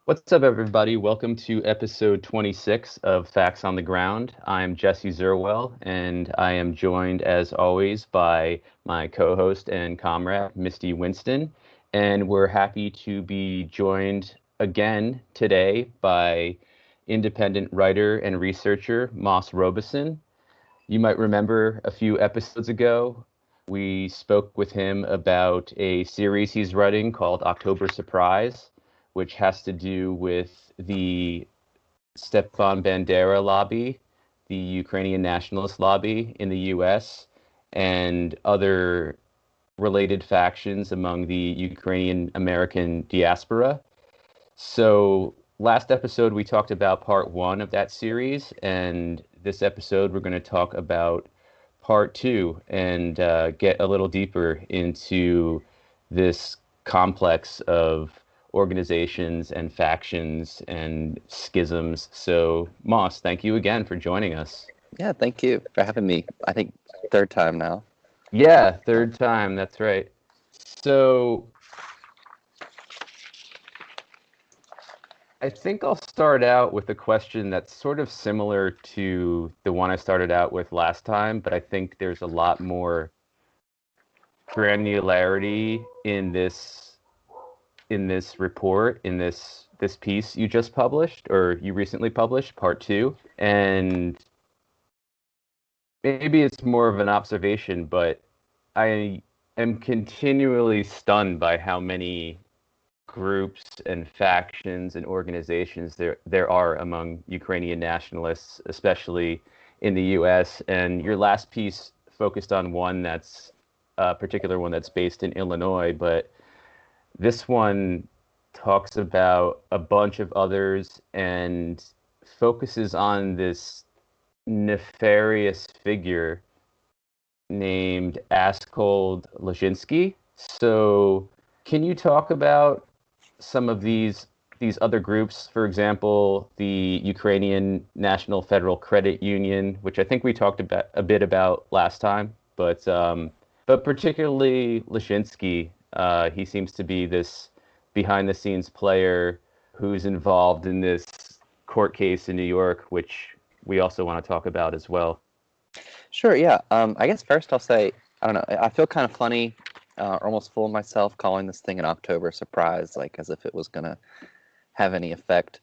What's up, everybody? Welcome to episode 26 of Facts on the Ground. I'm Jesse Zerwell, and I am joined, as always, by my co-host and comrade, Misty Winston. And we're happy to be joined again today by independent writer and researcher, Moss Robeson. You might remember a few episodes ago, we spoke with him about a series he's writing called October Surprise, which has to do with the Stepan Bandera lobby, the Ukrainian nationalist lobby in the US, and other related factions among the Ukrainian-American diaspora. So last episode, we talked about part one of that series, and this episode, we're going to talk about part two and get a little deeper into this complex of organizations and factions and schisms. So, Moss, thank you again for joining us. Yeah, thank you for having me. I think third time now. Yeah, third time, that's right. So, I think I'll start out with a question that's sort of similar to the one I started out with last time, but I think there's a lot more granularity in this report, in this piece you just published, or you recently published, part two. And maybe it's more of an observation, but I am continually stunned by how many groups and factions and organizations there are among Ukrainian nationalists, especially in the U.S. And your last piece focused on one that's a particular one that's based in Illinois, but this one talks about a bunch of others and focuses on this nefarious figure named Askold Lajinsky. So, can you talk about some of these other groups? For example, the Ukrainian National Federal Credit Union, which I think we talked about a bit about last time, but particularly Lajinsky. He seems to be this behind-the-scenes player who's involved in this court case in New York, which we also want to talk about as well. Sure, yeah. I guess first I'll say, I don't know, I feel kind of funny, or almost full of myself calling this thing an October surprise, like as if it was going to have any effect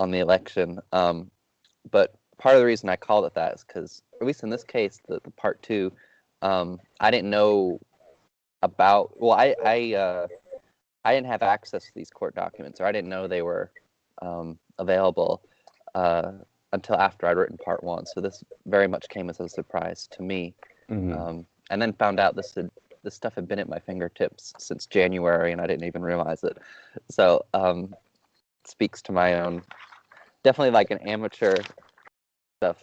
on the election. But part of the reason I called it that is because, at least in this case, the part two, I didn't know about, well, I didn't have access to these court documents, or I didn't know they were available until after I'd written part one. So this very much came as a surprise to me. Mm-hmm. And then found out this stuff had been at my fingertips since January, and I didn't even realize it. So it speaks to my own, definitely like an amateur stuff.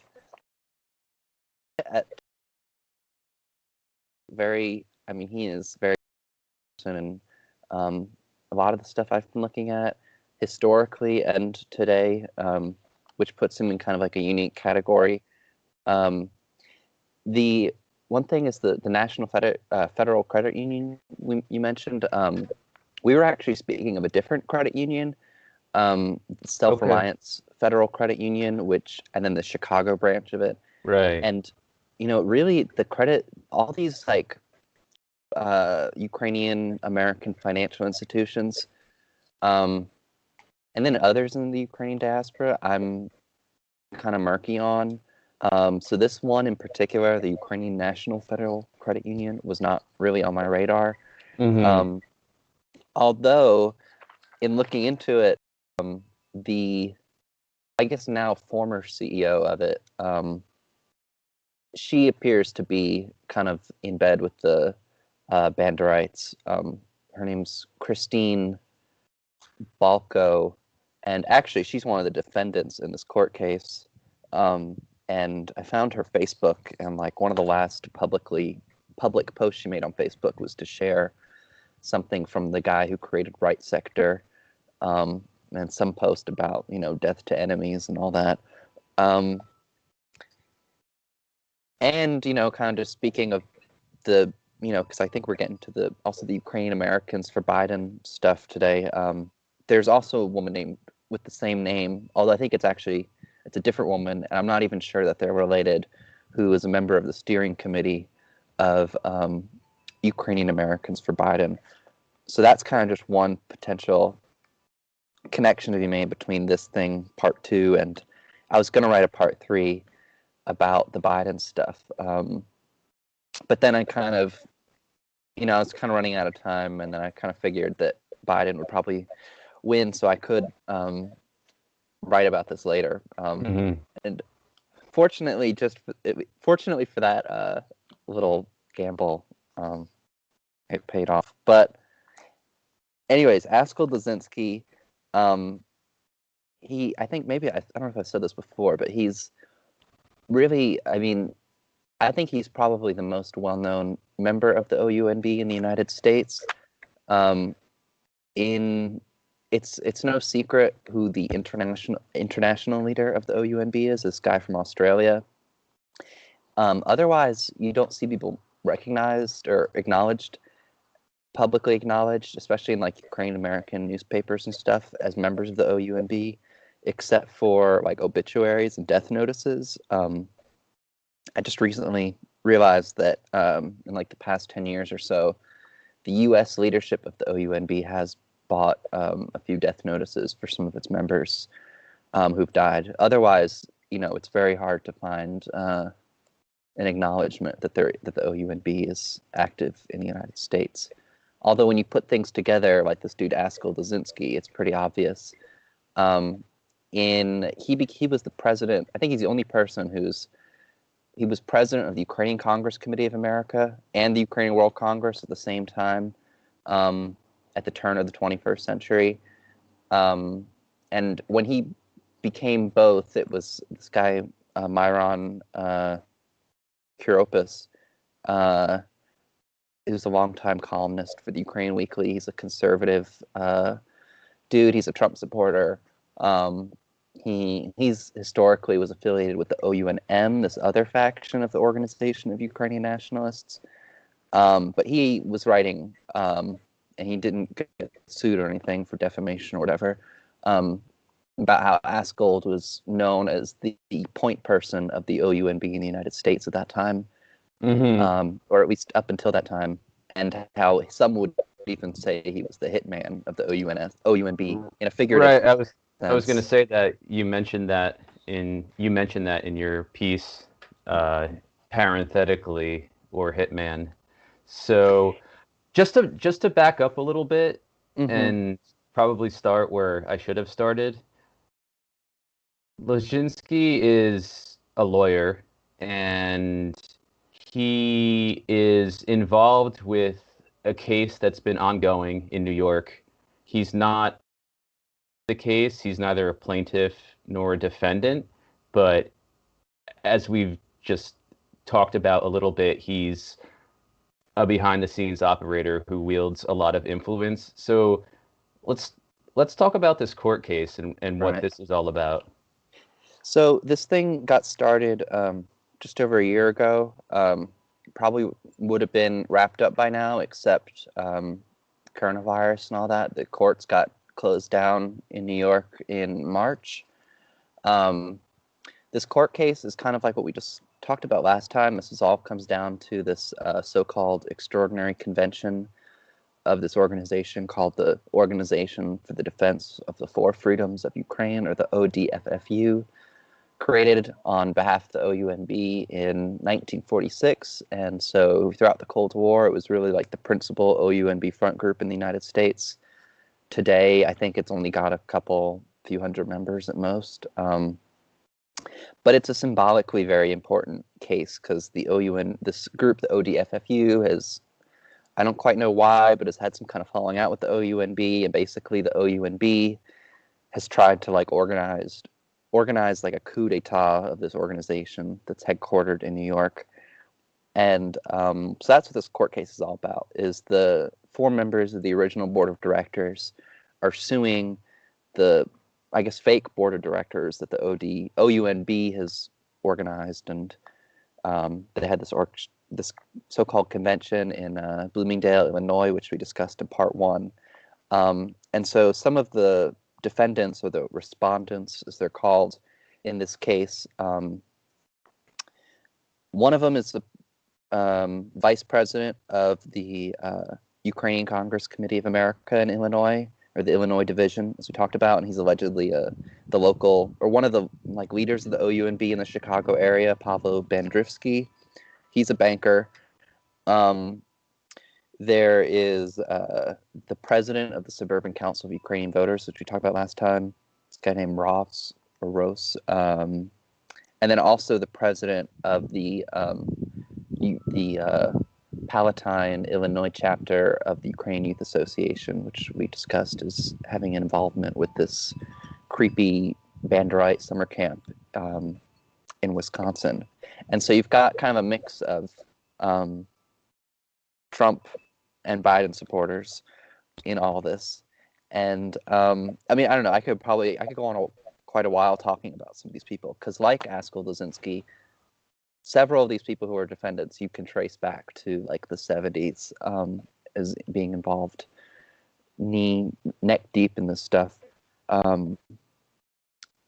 I mean, he is very, and a lot of the stuff I've been looking at historically and today, which puts him in kind of like a unique category. The one thing is the National Federal Credit Union you mentioned. We were actually speaking of a different credit union, Self-Reliance Federal Credit Union, and then the Chicago branch of it. Right. And, really the credit, all these like Ukrainian-American financial institutions, and then others in the Ukrainian diaspora, I'm kind of murky on. So this one in particular, the Ukrainian National Federal Credit Union, was not really on my radar. Mm-hmm. Although, in looking into it, the, I guess now former CEO of it, she appears to be kind of in bed with the Banderites. Her name's Christine Balko, and actually she's one of the defendants in this court case. And I found her Facebook, and like one of the last public posts she made on Facebook was to share something from the guy who created Right Sector, and some post about death to enemies and all that. And kind of speaking of the because I think we're getting to also the Ukrainian-Americans for Biden stuff today. there's also a woman named with the same name, although I think it's a different woman, and I'm not even sure that they're related, who is a member of the steering committee of Ukrainian-Americans for Biden. So that's kind of just one potential connection to be made between this thing, part 2, and I was going to write a part 3 about the Biden stuff. But then I kind of, I was kind of running out of time, and then I kind of figured that Biden would probably win, so I could write about this later. And fortunately, fortunately for that little gamble, it paid off. But anyways, Askell Dzezinski, I think maybe, I don't know if I said this before, but he's really, I think he's probably the most well-known member of the OUNB in the United States. It's no secret who the international leader of the OUNB is, this guy from Australia. Otherwise, you don't see people recognized or publicly acknowledged, especially in like Ukrainian-American newspapers and stuff, as members of the OUNB, except for like obituaries and death notices. I just recently realized that in like the past 10 years or so, the U.S. leadership of the OUNB has bought a few death notices for some of its members who've died. Otherwise, it's very hard to find an acknowledgement that the OUNB is active in the United States. Although when you put things together, like this dude Askell Dzezinski, it's pretty obvious. He was the president. I think he's the only person he was president of the Ukrainian Congress Committee of America and the Ukrainian World Congress at the same time at the turn of the 21st century. And when he became both, it was this guy, Myron Kuropis, he was a longtime columnist for the Ukraine Weekly. He's a conservative dude. He's a Trump supporter. He's historically was affiliated with the OUNM, this other faction of the Organization of Ukrainian Nationalists. But he was writing, and he didn't get sued or anything for defamation or whatever, about how Askell was known as the point person of the OUNB in the United States at that time, or at least up until that time, and how some would even say he was the hitman of the OUNB in a figurative sense. I was going to say that you mentioned that in your piece, parenthetically, or hitman. So just to back up a little bit and probably start where I should have started. Dzezinski is a lawyer, and he is involved with a case that's been ongoing in New York. He's not the case. He's neither a plaintiff nor a defendant, but as we've just talked about a little bit, he's a behind-the-scenes operator who wields a lot of influence. So let's talk about this court case and what this is all about. So this thing got started just over a year ago. Probably would have been wrapped up by now, except coronavirus and all that. The courts got closed down in New York in March. This court case is kind of like what we just talked about last time. This all comes down to this so-called extraordinary convention of this organization called the Organization for the Defense of the Four Freedoms of Ukraine, or the ODFFU, created on behalf of the OUNB in 1946. And so throughout the Cold War, it was really like the principal OUNB front group in the United States. Today, I think it's only got a few hundred members at most. But it's a symbolically very important case because this group, the ODFFU, has, I don't quite know why, but has had some kind of falling out with the OUNB, and basically the OUNB has tried to like organize like a coup d'etat of this organization that's headquartered in New York. And so that's what this court case is all about, is the 4 members of the original board of directors are suing the, I guess, fake board of directors that the OUNB has organized. And they had this so-called convention in Bloomingdale, Illinois, which we discussed in part 1. And And so some of the defendants, or the respondents, as they're called in this case, one of them is the vice president of the Ukrainian Congress Committee of America in Illinois, or the Illinois division, as we talked about, and he's allegedly the local, or one of the leaders of the OUNB in the Chicago area, Pavlo Bandrivsky. He's a banker. There is the president of the Suburban Council of Ukrainian Voters, which we talked about last time. This guy named Ross, and then also the president of the Palatine, Illinois chapter of the Ukrainian Youth Association, which we discussed as having an involvement with this creepy Banderite summer camp in Wisconsin. And so you've got kind of a mix of Trump and Biden supporters in all this. And I mean, I don't know, I could go on quite a while talking about some of these people, because like Askell Dzezinski, several of these people who are defendants you can trace back to like the 70s as being involved neck deep in this stuff.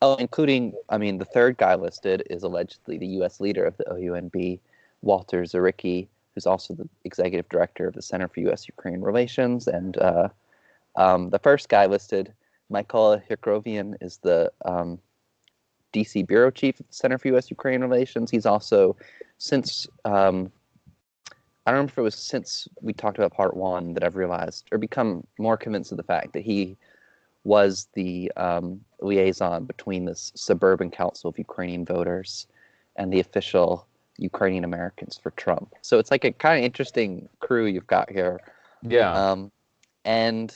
Including, I mean, the third guy listed is allegedly the U.S. leader of the OUNB, Walter Zaricki, who's also the executive director of the Center for U.S.-Ukraine Relations. And the first guy listed, Mykola Hrgovian, is the D.C. bureau chief at the Center for U.S.-Ukraine Relations. He's also, since, I don't remember if it was since we talked about part one that I've realized, or become more convinced of the fact that he was the liaison between this Suburban Council of Ukrainian Voters and the official Ukrainian-Americans for Trump. So it's like a kind of interesting crew you've got here. Yeah. And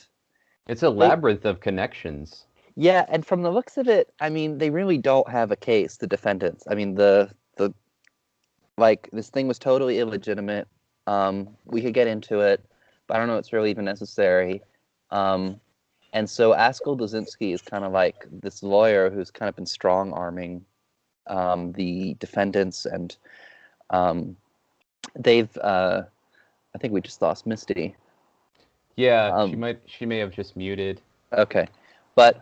it's a labyrinth of connections. Yeah, and from the looks of it, I mean, they really don't have a case, the defendants. I mean, the this thing was totally illegitimate. We could get into it, but I don't know if it's really even necessary. And so Askell Dzezinski is kind of like this lawyer who's kind of been strong-arming the defendants, and they've, I think we just lost Misty. Yeah, she may have just muted. Okay. But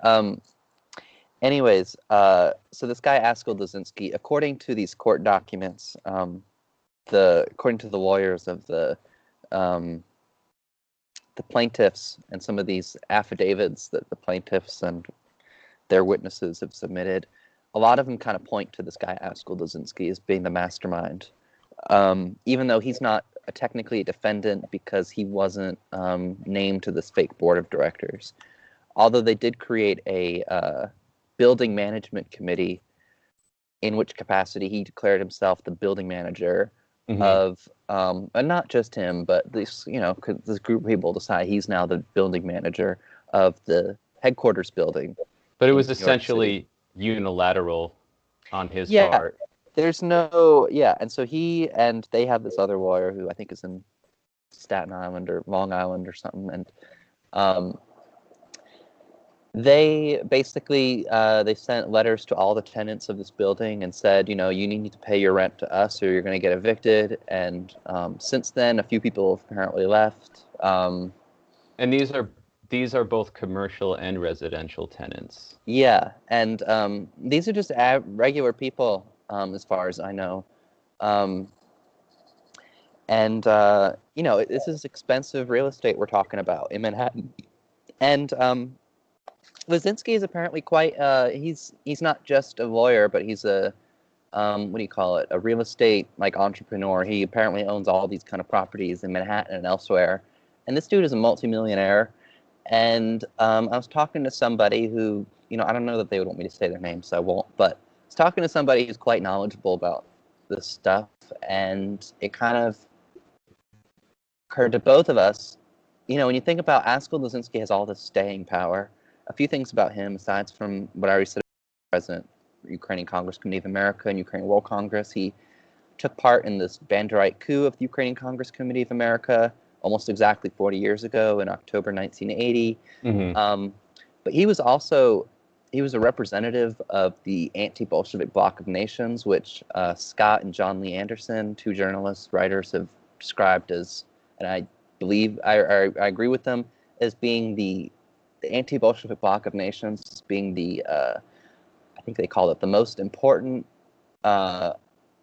anyways, so this guy Askell Dzezinski, according to these court documents, according to the lawyers of the plaintiffs and some of these affidavits that the plaintiffs and their witnesses have submitted, a lot of them kind of point to this guy Askell Dzezinski as being the mastermind, even though he's not technically a defendant because he wasn't named to this fake board of directors. Although they did create a building management committee, in which capacity he declared himself the building manager of, and not just him, but this, this group of people decide he's now the building manager of the headquarters building. But it was essentially unilateral on his part. There's and so they have this other lawyer who I think is in Staten Island or Long Island or something, and they basically they sent letters to all the tenants of this building and said, you need to pay your rent to us or you're going to get evicted. And since then, a few people have apparently left. And these are both commercial and residential tenants. Yeah, and these are just regular people, as far as I know. This is expensive real estate we're talking about in Manhattan. And Dzezinski is apparently quite, he's not just a lawyer, but he's a, a real estate entrepreneur. He apparently owns all these kind of properties in Manhattan and elsewhere. And this dude is a multimillionaire. And I was talking to somebody who, I don't know that they would want me to say their name, so I won't, but I was talking to somebody who's quite knowledgeable about this stuff. And it kind of occurred to both of us, when you think about Askell Dzezinski has all this staying power. A few things about him, aside from what I already said, President, Ukrainian Congress Committee of America and Ukrainian World Congress. He took part in this Banderite coup of the Ukrainian Congress Committee of America almost exactly 40 years ago in October 1980. But he was a representative of the anti-Bolshevik Bloc of Nations, which Scott and John Lee Anderson, two journalists, writers, have described as, and I believe, I agree with them, as being the the anti-Bolshevik bloc of nations being the, I think they called it the most important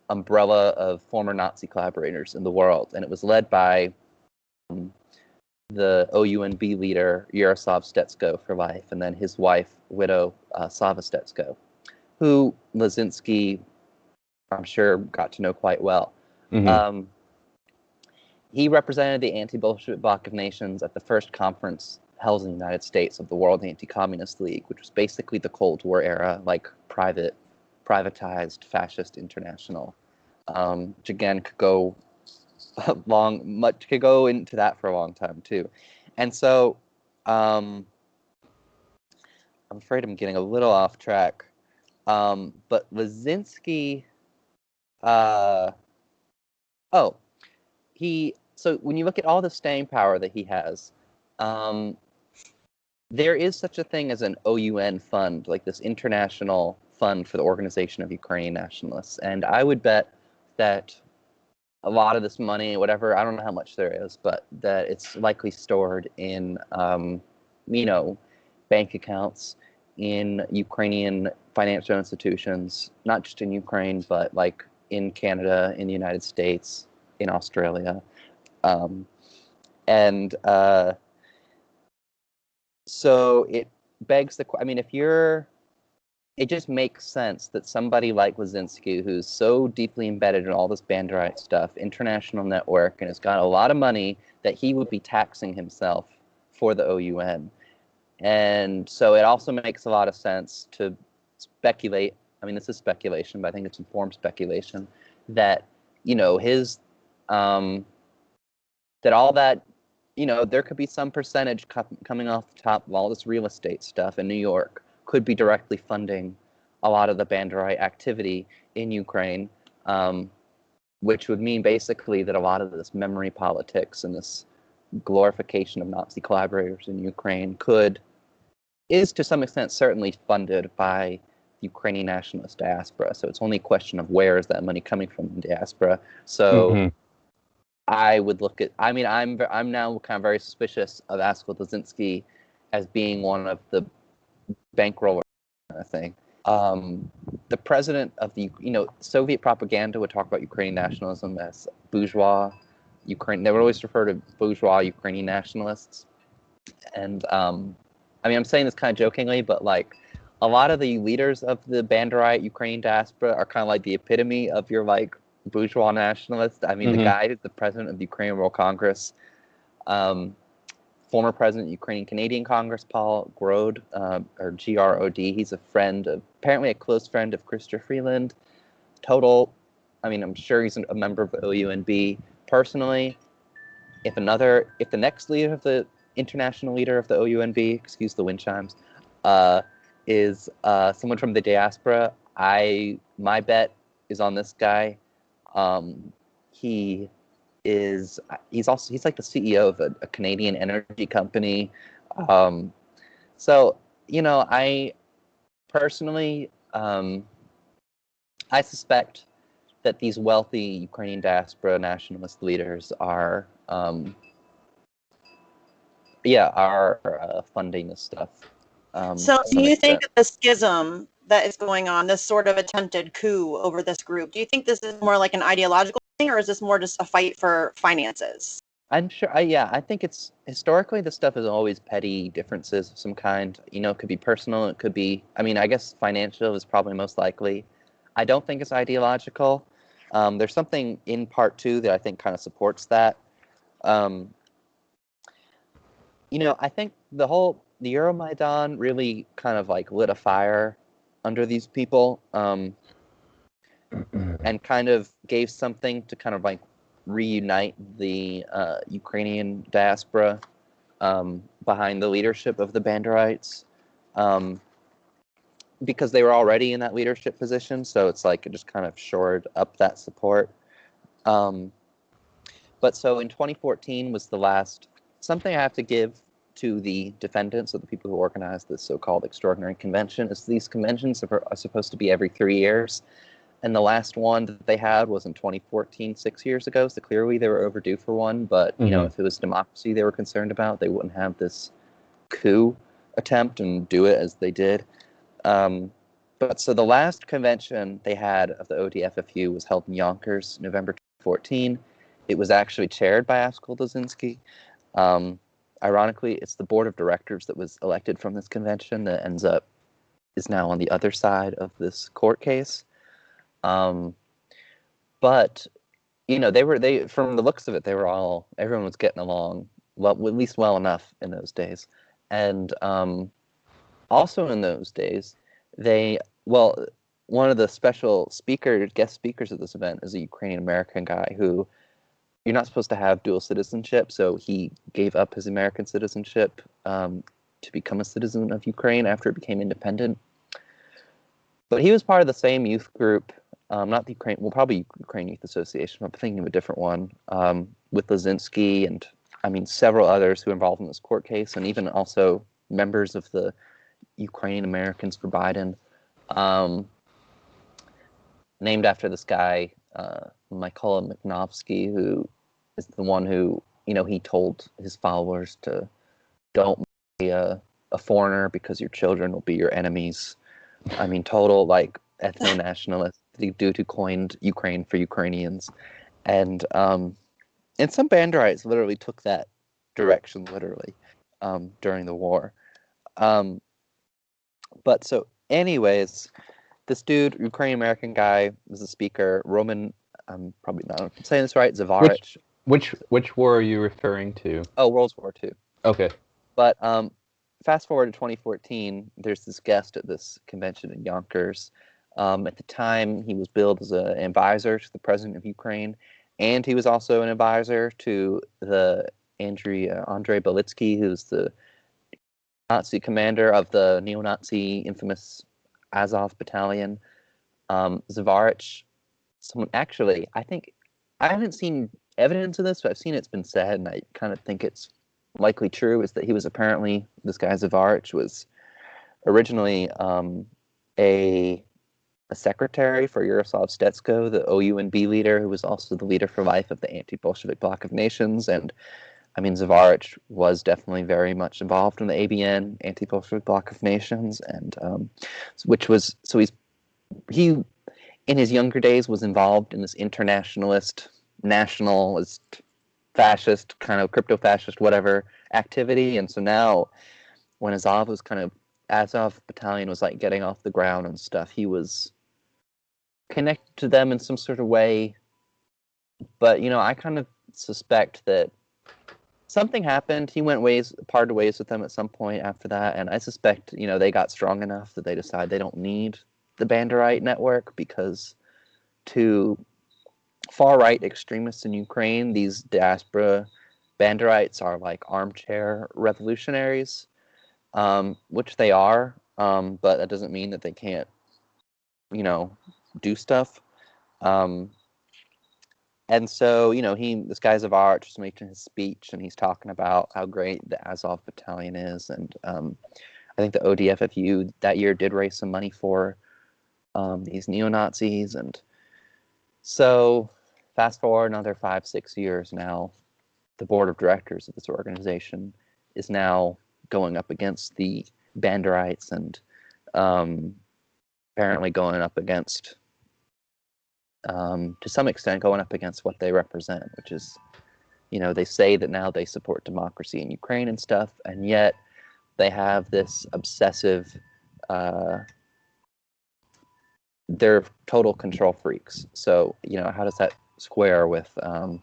umbrella of former Nazi collaborators in the world. And it was led by the OUNB leader, Yaroslav Stetsko for life, and then his wife, widow, Sava Stetsko, who Lisinski, I'm sure, got to know quite well. Mm-hmm. He represented the anti-Bolshevik bloc of nations at the first conference held in the United States of the World Anti-Communist League, which was basically the Cold War era, like privatized fascist international. Which again could go could go into that for a long time too. And so I'm afraid I'm getting a little off track. But Lisinski, so when you look at all the staying power that he has, there is such a thing as an OUN fund, like this international fund for the Organization of Ukrainian Nationalists. And I would bet that a lot of this money, whatever, I don't know how much there is, but that it's likely stored in, bank accounts in Ukrainian financial institutions, not just in Ukraine, but like in Canada, in the United States, in Australia. So it begs it just makes sense that somebody like Lisinski, who's so deeply embedded in all this Banderite stuff, international network, and has got a lot of money, that he would be taxing himself for the OUN. And so it also makes a lot of sense to speculate, this is speculation, but I think it's informed speculation, that, that all that, there could be some percentage coming off the top of all this real estate stuff in New York could be directly funding a lot of the Banderite activity in Ukraine, which would mean basically that a lot of this memory politics and this glorification of Nazi collaborators in Ukraine is to some extent certainly funded by the Ukrainian nationalist diaspora. So it's only a question of where is that money coming from in diaspora. So Mm-hmm. I would look at, I'm now kind of very suspicious of Askell Lisinski as being one of the bankroller kind of thing. The president of the, Soviet propaganda would talk about Ukrainian nationalism as bourgeois Ukraine. They would always refer to bourgeois Ukrainian nationalists. And I'm saying this kind of jokingly, but like a lot of the leaders of the Banderite Ukrainian diaspora are kind of like the epitome of your like bourgeois nationalist. Mm-hmm. The guy who's the president of the Ukrainian World Congress, former president of Ukrainian-Canadian Congress, Paul Grode, or G-R-O-D. He's apparently a close friend of Chrysler Freeland. I'm sure he's a member of the OUNB. Personally, if the next leader of the international leader of the OUNB, excuse the wind chimes, is someone from the diaspora, my bet is on this guy. He's like the CEO of a Canadian energy company. I personally, I suspect that these wealthy Ukrainian diaspora nationalist leaders are funding this stuff. So do you think that the schism that is going on, this sort of attempted coup over this group, do you think this is more like an ideological thing, or is this more just a fight for finances? I'm sure, I think it's, historically, this stuff is always petty differences of some kind. It could be personal, it could be, I guess financial is probably most likely. I don't think it's ideological. There's something in part two that I think kind of supports that. I think the Euromaidan really kind of like lit a fire under these people, and kind of gave something to kind of like reunite the Ukrainian diaspora behind the leadership of the Banderites, because they were already in that leadership position. So it's like it just kind of shored up that support. But so in 2014 was the last, something I have to give to the defendants, or the people who organized this so-called extraordinary convention, is these conventions are supposed to be every 3 years. And the last one that they had was in 2014, 6 years ago. So clearly they were overdue for one. But, if it was democracy they were concerned about, they wouldn't have this coup attempt and do it as they did. But so the last convention they had of the ODFFU was held in Yonkers, November 2014. It was actually chaired by Askell Dozinski. Ironically, it's the board of directors that was elected from this convention that is now on the other side of this court case. But they from the looks of it, everyone was getting along well, at least well enough in those days. And also in those days, one of the guest speakers at this event is a Ukrainian-American guy who you're not supposed to have dual citizenship, so he gave up his American citizenship to become a citizen of Ukraine after it became independent. But he was part of the same youth group, not the Ukraine, well, probably Ukraine Youth Association, I'm thinking of a different one, with Lazinski and, several others who were involved in this court case, and even also members of the Ukrainian-Americans for Biden, named after this guy, Mykola Mikhnovsky, who is the one who, he told his followers to don't be a foreigner because your children will be your enemies. Total, ethno-nationalist, the dude who coined Ukraine for Ukrainians. And some Banderites literally took that direction, during the war. But so, anyways, this dude, Ukrainian-American guy, was a speaker, Roman, I'm probably not saying this right, Zavarich. Which war are you referring to? Oh, World War II. Okay. But fast forward to 2014, there's this guest at this convention in Yonkers. At the time, he was billed as an advisor to the president of Ukraine, and he was also an advisor to the Andrei Belitsky, who's the Nazi commander of the neo-Nazi infamous Azov battalion. Zavarich, I think, I haven't seen evidence of this, but I've seen it's been said, and I kind of think it's likely true, is that he was apparently, this guy Zavarich was originally a secretary for Yaroslav Stetsko, the OUNB leader, who was also the leader for life of the anti-Bolshevik Bloc of Nations. And Zavarich was definitely very much involved in the ABN, anti-Bolshevik Bloc of Nations, and he in his younger days was involved in this internationalist, nationalist, fascist, kind of crypto-fascist, whatever activity. And so now, when Azov battalion was getting off the ground and stuff, he was connected to them in some sort of way. But I kind of suspect that something happened. He parted ways with them at some point after that, and I suspect they got strong enough that they decide they don't need the Banderite network, because to far-right extremists in Ukraine, these diaspora Banderites are like armchair revolutionaries, which they are, but that doesn't mean that they can't, do stuff. And so, this guy Zavarich is making his speech, and he's talking about how great the Azov battalion is, and I think the ODFFU that year did raise some money for these neo-Nazis. And so fast forward another 5-6 years now, the board of directors of this organization is now going up against the Banderites, and apparently going up against, to some extent, going up against what they represent, which is, they say that now they support democracy in Ukraine and stuff, and yet they have this obsessive, they're total control freaks. So, how does that square with, and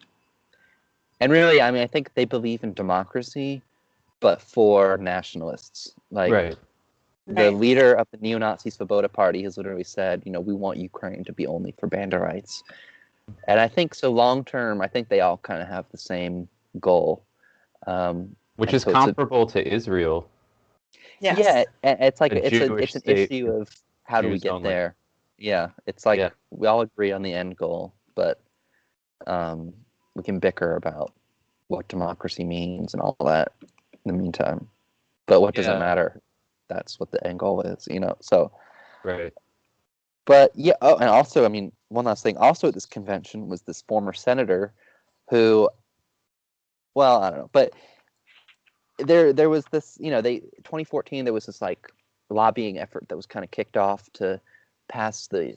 really, I think they believe in democracy, but for nationalists. Right. The leader of the neo-Nazi Svoboda Party has literally said, we want Ukraine to be only for Banderites. And I think so long term, I think they all kind of have the same goal. Which is comparable to Israel. Yes. Yeah, it's like it's an state, issue of how do we get only. there? Yeah, it's like we all agree on the end goal, but we can bicker about what democracy means and all that in the meantime. But what does it matter? That's what the end goal is, so. Right. But yeah, and also, one last thing. Also at this convention was this former senator who, well, I don't know, but there was this, 2014, there was this like lobbying effort that was kind of kicked off to pass the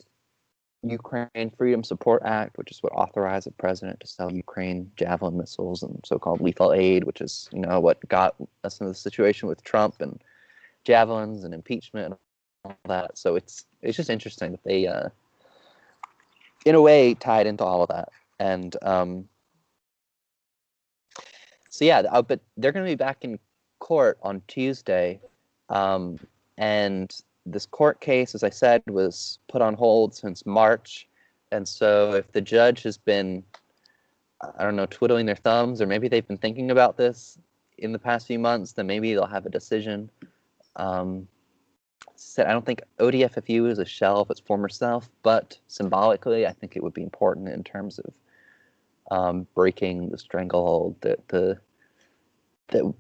Ukraine Freedom Support Act, which is what authorized the president to sell Ukraine Javelin missiles and so-called lethal aid, which is, what got us into the situation with Trump and javelins and impeachment and all that. So it's just interesting that they, in a way, tied into all of that. And so yeah, but they're going to be back in court on Tuesday, and this court case, as I said, was put on hold since March. And so if the judge has been, I don't know, twiddling their thumbs, or maybe they've been thinking about this in the past few months, then maybe they'll have a decision. I don't think ODFFU is a shell of its former self, but symbolically, I think it would be important in terms of breaking the stranglehold that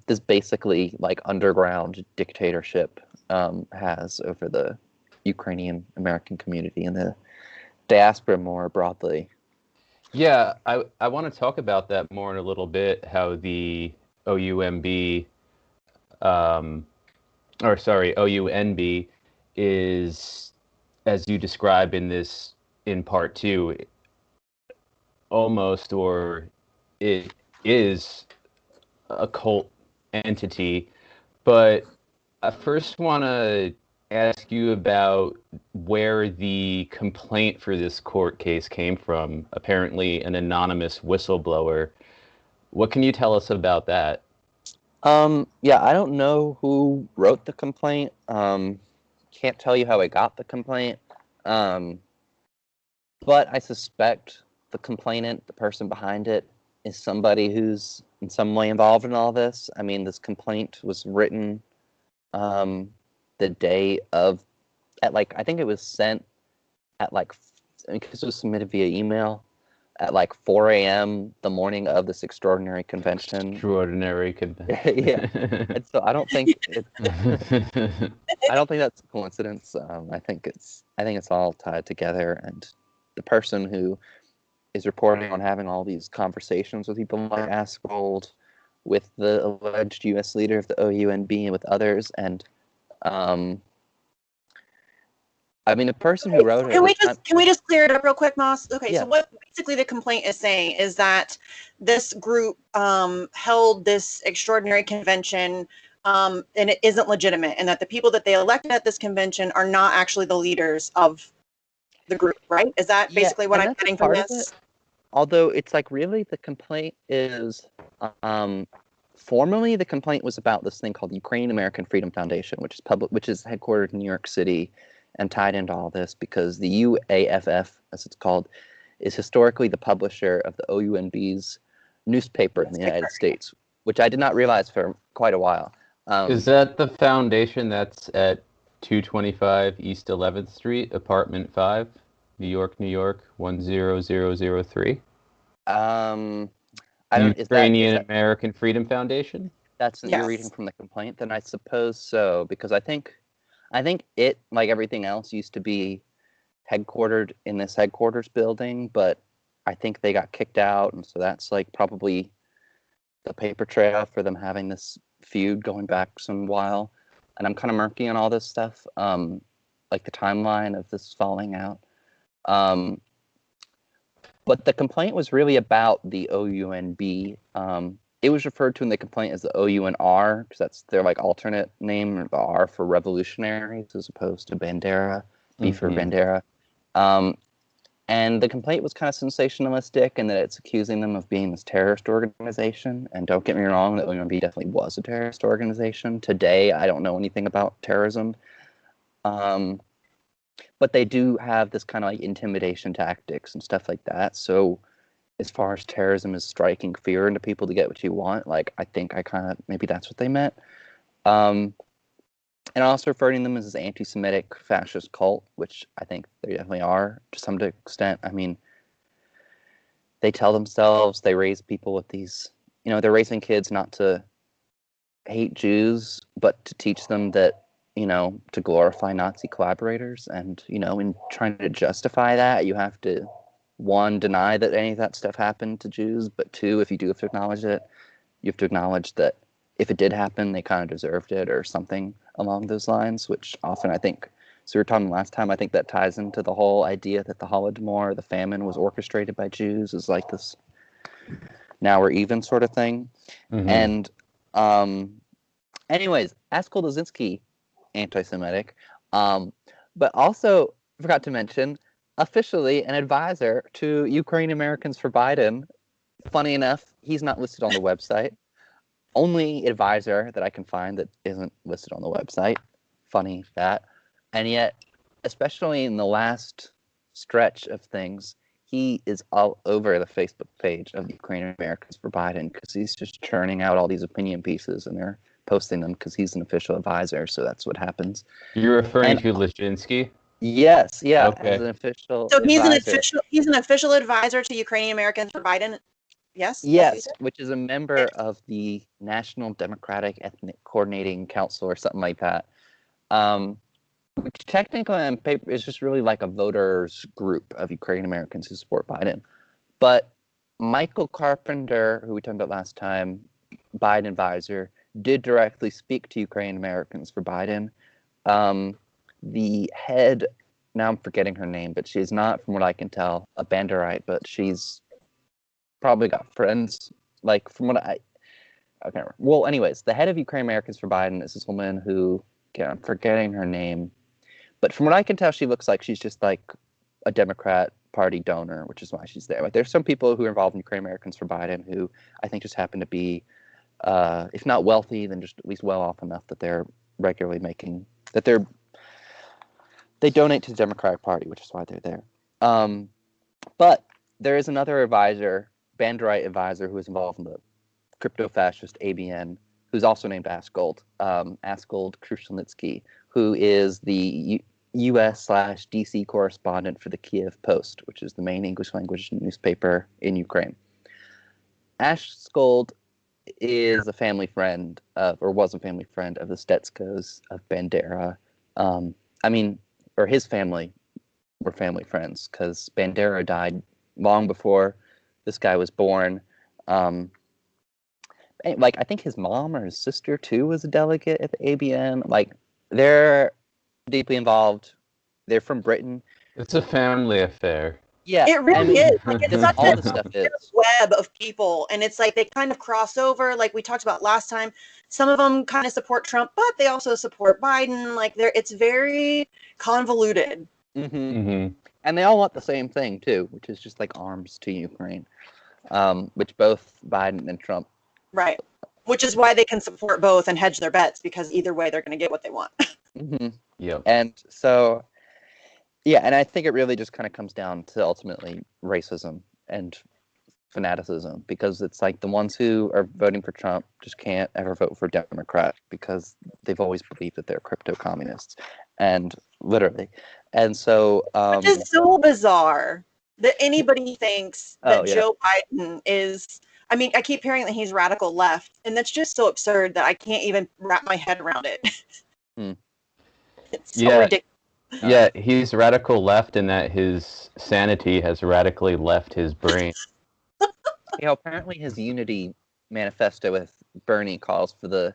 this basically like underground dictatorship has over the Ukrainian-American community and the diaspora more broadly. Yeah, I want to talk about that more in a little bit, how the OUNB is, as you describe in part 2, almost, or it is a cult entity. But I first want to ask you about where the complaint for this court case came from. Apparently an anonymous whistleblower. What can you tell us about that? Yeah, I don't know who wrote the complaint. Can't tell you how I got the complaint. But I suspect the complainant, the person behind it, is somebody who's in some way involved in all this. I mean, this complaint was written the day of, I think it was sent at because it was submitted via email at 4 a.m. the morning of this extraordinary convention. Yeah, and so I don't think that's a coincidence. I think it's all tied together, and the person who is reporting on having all these conversations with people like Askold, with the alleged U.S. leader of the OUNB, and with others, and I mean, the person who wrote it. Can we just clear it up real quick, Moss? Okay, yeah. So what basically the complaint is saying is that this group held this extraordinary convention, and it isn't legitimate, and that the people that they elected at this convention are not actually the leaders of the group, right? Is that basically what I'm getting from this? Although it's really the complaint is, formally the complaint was about this thing called the Ukrainian-American Freedom Foundation, which is headquartered in New York City and tied into all this because the UAFF, as it's called, is historically the publisher of the OUNB's newspaper in the United States, which I did not realize for quite a while. Is that the foundation that's at 225 East 11th Street, Apartment 5, New York, 10003? Ukrainian-American Freedom Foundation? That's what you're reading from the complaint? Then I suppose so, because I think it, like everything else, used to be headquartered in this headquarters building, but I think they got kicked out, and so that's probably the paper trail for them having this feud going back some while. And I'm kind of murky on all this stuff, the timeline of this falling out. But the complaint was really about the OUNB. It was referred to in the complaint as the OUNR, because that's their alternate name, the R for revolutionaries, as opposed to Bandera, B for Bandera. And the complaint was kind of sensationalistic in that it's accusing them of being this terrorist organization. And don't get me wrong, the OUNB definitely was a terrorist organization. Today, I don't know anything about terrorism. But they do have this kind of intimidation tactics and stuff like that. So as far as terrorism is striking fear into people to get what you want, I think maybe that's what they meant. And also referring to them as this anti-Semitic fascist cult, which I think they definitely are to some extent. I mean, they tell themselves they raise people with these, they're raising kids not to hate Jews, but to teach them that, to glorify Nazi collaborators. And, in trying to justify that, you have to, one, deny that any of that stuff happened to Jews, but two, if you do have to acknowledge it, you have to acknowledge that if it did happen, they kind of deserved it or something along those lines, which often I think, so we were talking last time, I think that ties into the whole idea that the Holodomor, the famine, was orchestrated by Jews, is like this now we're even sort of thing. And anyways, ask Koldozinski, anti-Semitic, but also forgot to mention, officially an advisor to Ukrainian-Americans for Biden. Funny enough, he's not listed on the website. Only advisor that I can find that isn't listed on the website. Funny that. And yet, especially in the last stretch of things, he is all over the Facebook page of Ukrainian-Americans for Biden because he's just churning out all these opinion pieces and they're posting them because he's an official advisor, so that's what happens. You're referring to Leszczynski? Yes, yeah, Okay. as an official So advisor. he's an official advisor to Ukrainian-Americans for Biden? Yes? Yes, which is a member of the National Democratic Ethnic Coordinating Council or something like that. Which technically on paper is just really like a voters group of Ukrainian Americans who support Biden. But Michael Carpenter, who we talked about last time, Biden advisor, did directly speak to Ukrainian Americans for Biden. The head, now I'm forgetting her name, but she's not, from what I can tell, a Banderite, but she's probably got friends, like from what I can't remember. Well, anyways, the head of Ukrainian Americans for Biden is this woman who, again, I'm forgetting her name, but from what I can tell, she looks like she's just like a Democrat Party donor, which is why she's there. Like, there's some people who are involved in Ukrainian Americans for Biden who I think just happen to be, if not wealthy, then just at least well off enough that they're regularly making that they donate to the Democratic Party, which is why they're there. But there is another advisor, Banderite advisor, who is involved in the crypto-fascist ABN, who's also named Askold, Askold Krushelnitsky, who is the U.S./D.C. correspondent for the Kiev Post, which is the main English-language newspaper in Ukraine. Askold is a family friend of, or was a family friend of the Stetskos of Bandera. Or his family were family friends, because Bandera died long before this guy was born. Like, I think his mom or his sister too was a delegate at the ABN. Like, they're deeply involved. They're from Britain. It's a family affair. Yeah, it really is. Like, it's such all the stuff is web of people, and it's like they kind of cross over. Like we talked about last time, some of them kind of support Trump, but they also support Biden. Like, it's very convoluted. And they all want the same thing too, which is just like arms to Ukraine, which both Biden and Trump. Right. Which is why they can support both and hedge their bets, because either way they're going to get what they want. Yeah. And so, yeah, and I think it really just kind of comes down to ultimately racism and fanaticism, because it's like the ones who are voting for Trump just can't ever vote for Democrat because they've always believed that they're crypto communists, and literally. And so, which is so bizarre that anybody thinks that Joe Biden is. I mean, I keep hearing that he's radical left, and that's just so absurd that I can't even wrap my head around it. It's so ridiculous. Yeah, he's radical left in that his sanity has radically left his brain. Apparently his Unity manifesto with Bernie calls for the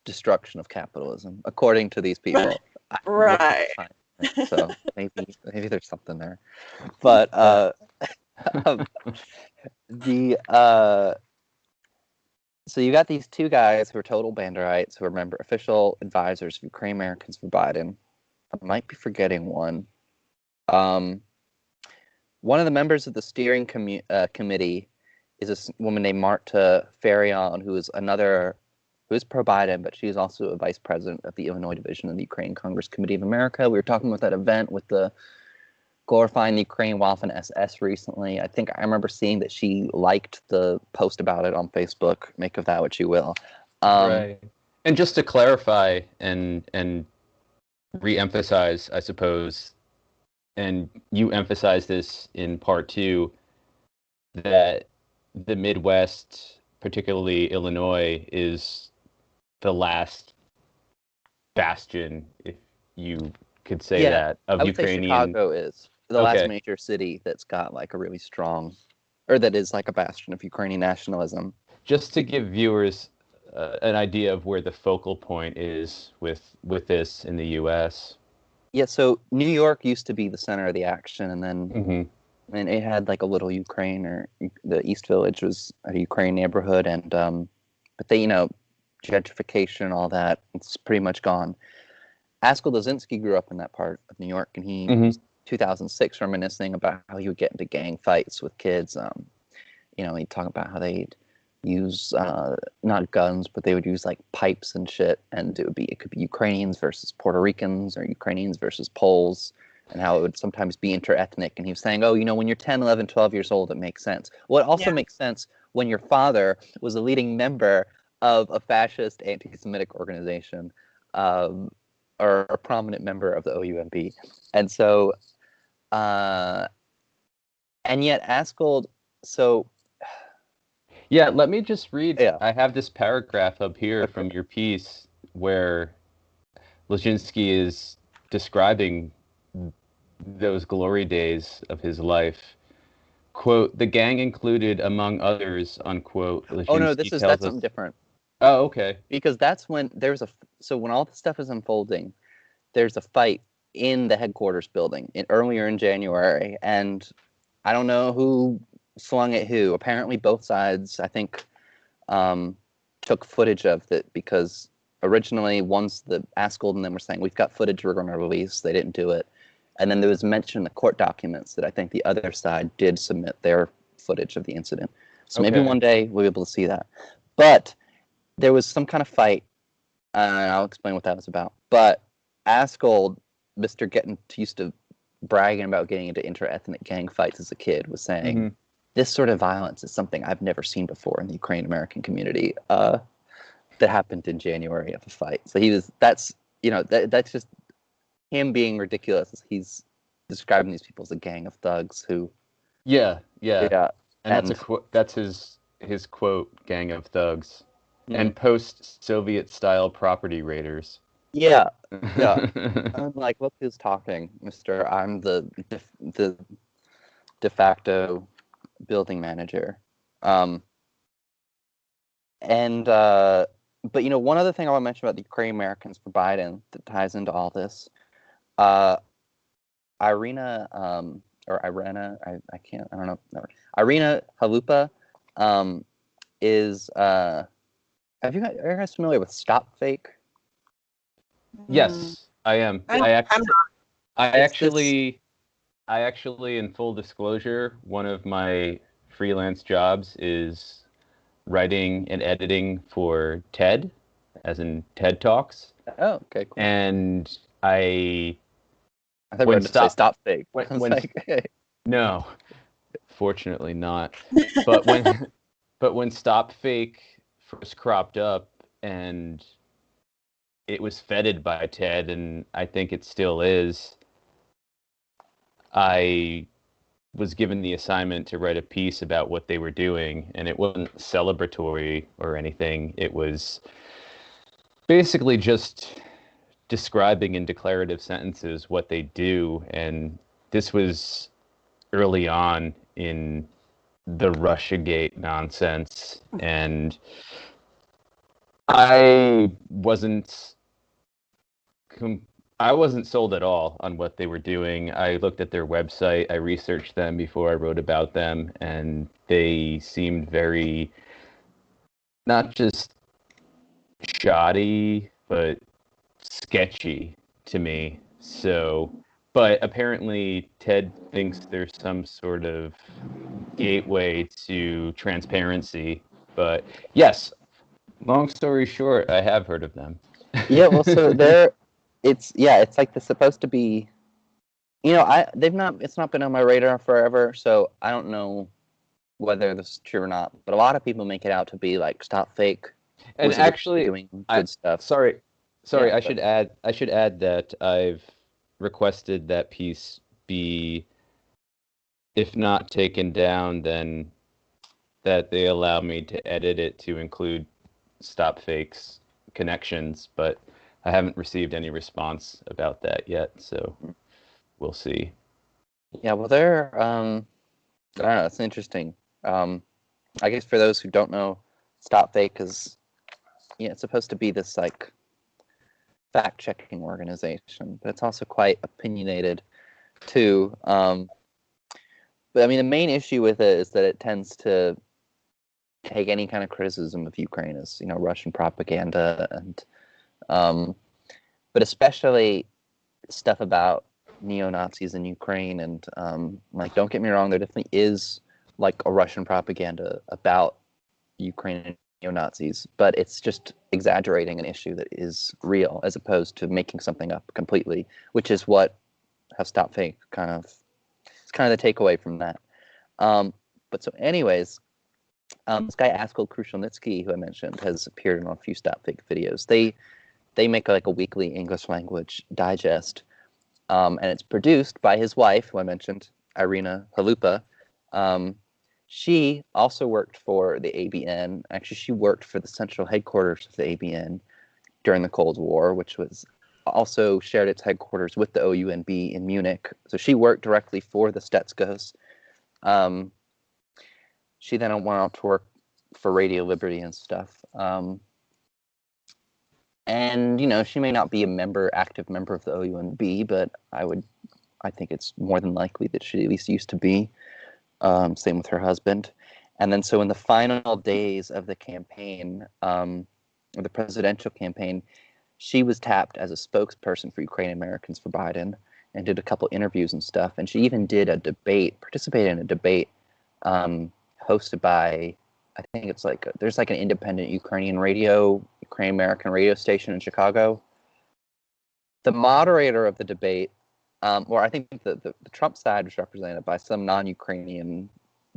destruction of capitalism, according to these people. Right. So maybe there's something there. But so you got these two guys who are total Banderites, who are official advisors of Ukrainian Americans for Biden. I might be forgetting one. One of the members of the steering committee is this woman named Marta Farion, who is pro-Biden, but she is also a vice president of the Illinois division of the Ukraine Congress Committee of America. We were talking about that event with the glorifying the Ukraine Waffen SS recently. I think I remember seeing that she liked the post about it on Facebook. Make of that what you will. Right. And just to clarify and re-emphasize, I suppose, and you emphasize this in part 2, that the Midwest, particularly Illinois, is the last bastion, if you could say that, of Ukrainian. Say Chicago is the last major city that's got like a really strong, or that is like a bastion of Ukrainian nationalism. Just to give viewers an idea of where the focal point is with this in the U.S. Yeah, so New York used to be the center of the action, and then and it had like a little Ukraine, or the East Village was a Ukraine neighborhood, and but they, gentrification and all that, it's pretty much gone. Askell Dozinski grew up in that part of New York, and he was 2006 reminiscing about how he would get into gang fights with kids. He'd talk about how they'd use not guns, but they would use like pipes and shit, and it could be Ukrainians versus Puerto Ricans or Ukrainians versus Poles, and how it would sometimes be interethnic. And he was saying, when you're 10, 11, 12 years old, it makes sense. Well, it also makes sense when your father was a leading member of a fascist anti-Semitic organization, or a prominent member of the OUMB. And so, and yet Askell, so... Yeah, let me just read. Yeah. I have this paragraph up here from your piece where Leszczynski is describing those glory days of his life. Quote, the gang included, among others, unquote. Oh, no, that's something different. Oh, okay. Because that's when when all the stuff is unfolding, there's a fight in the headquarters building earlier in January, and I don't know who swung at who. Apparently both sides, I think, took footage of it, because originally once the Askell and them were saying, we've got footage we're going to release, they didn't do it. And then there was mention in the court documents that I think the other side did submit their footage of the incident. So maybe one day we'll be able to see that. But there was some kind of fight, and I'll explain what that was about. But Askell, Mr. used to bragging about getting into interethnic gang fights as a kid, was saying, this sort of violence is something I've never seen before in the Ukrainian-American community, that happened in January of a fight. So that's just him being ridiculous. He's describing these people as a gang of thugs who... Yeah. And that's his quote, gang of thugs, and post-Soviet style property raiders. Yeah. I'm like, look who's talking, mister. I'm the de facto building manager. But one other thing I want to mention about the Ukrainian-Americans for Biden that ties into all this, Irina Halupa is are you guys familiar with Stop Fake? Yes, I am. I actually, in full disclosure, one of my freelance jobs is writing and editing for TED, as in TED Talks. Oh, okay, cool. And I thought we were going to say Stop Fake. No, fortunately not. But when Stop Fake first cropped up, and it was feted by TED, and I think it still is, I was given the assignment to write a piece about what they were doing, and it wasn't celebratory or anything. It was basically just describing in declarative sentences what they do, and this was early on in the Russiagate nonsense, and I wasn't sold at all on what they were doing. I looked at their website, I researched them before I wrote about them, and they seemed very, not just shoddy, but sketchy to me. So, but apparently TED thinks there's some sort of gateway to transparency. But yes, long story short, I have heard of them. Yeah, well, so it's like they're supposed to be, it's not been on my radar forever, so I don't know whether this is true or not, but a lot of people make it out to be like Stop Fake. And actually, doing good stuff. Sorry, yeah, I should add that I've requested that piece be, if not taken down, then that they allow me to edit it to include Stop Fake's connections, but I haven't received any response about that yet, so we'll see. Yeah, well, they're I don't know, it's interesting. I guess for those who don't know, Stop Fake is it's supposed to be this like fact-checking organization, but it's also quite opinionated too. But I mean, the main issue with it is that it tends to take any kind of criticism of Ukraine as, Russian propaganda, and but especially stuff about neo-Nazis in Ukraine. And like, don't get me wrong, there definitely is like a Russian propaganda about Ukrainian neo-Nazis, but it's just exaggerating an issue that is real as opposed to making something up completely, which is what how Stop Fake it's kind of the takeaway from that. But so anyways, this guy Askell Krushelnitsky, who I mentioned, has appeared in a few Stop Fake videos. They make like a weekly English language digest, and it's produced by his wife, who I mentioned, Irina Halupa. She also worked for the ABN. Actually, she worked for the central headquarters of the ABN during the Cold War, which was also shared its headquarters with the OUNB in Munich. So she worked directly for the Stetskos. She then went out to work for Radio Liberty and stuff. And, she may not be a active member of the OUNB, but I think it's more than likely that she at least used to be. Same with her husband. And then so in the final days of the campaign, the presidential campaign, she was tapped as a spokesperson for Ukrainian-Americans for Biden and did a couple interviews and stuff. And she even did participated in a debate hosted by, I think it's like, there's like an independent Ukrainian-American radio station in Chicago. The moderator of the debate, or I think the Trump side was represented by some non-Ukrainian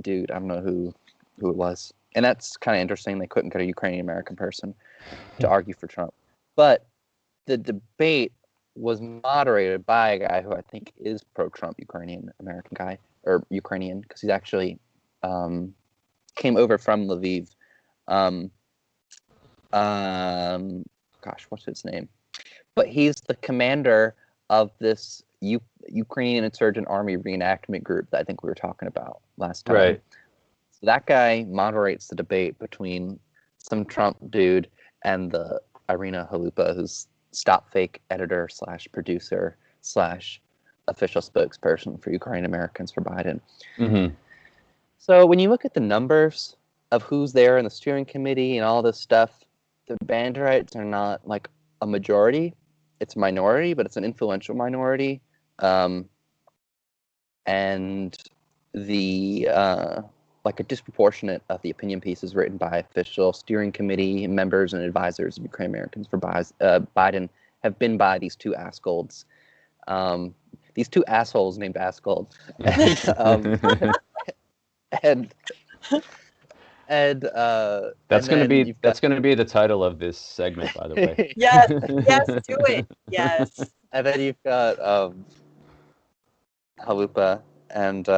dude. I don't know who it was. And that's kind of interesting. They couldn't get a Ukrainian-American person to argue for Trump. But the debate was moderated by a guy who I think is pro-Trump Ukrainian-American guy, or Ukrainian, because he's actually came over from Lviv. Gosh, what's his name? But he's the commander of this Ukrainian Insurgent Army reenactment group that I think we were talking about last time. Right. So that guy moderates the debate between some Trump dude and the Irina Halupa, who's Stop Fake editor / producer / official spokesperson for Ukrainian-Americans for Biden. Mm-hmm. So when you look at the numbers of who's there in the steering committee and all this stuff, the Banderites are not like a majority. It's a minority, but it's an influential minority. And the like a disproportionate of the opinion pieces written by official steering committee members and advisors of Ukrainian-Americans for Biden have been by these two Askolds. These two assholes named Askold. And that's going to be the title of this segment, by the way. Yes, do it. Yes. And then you've got Halupa, and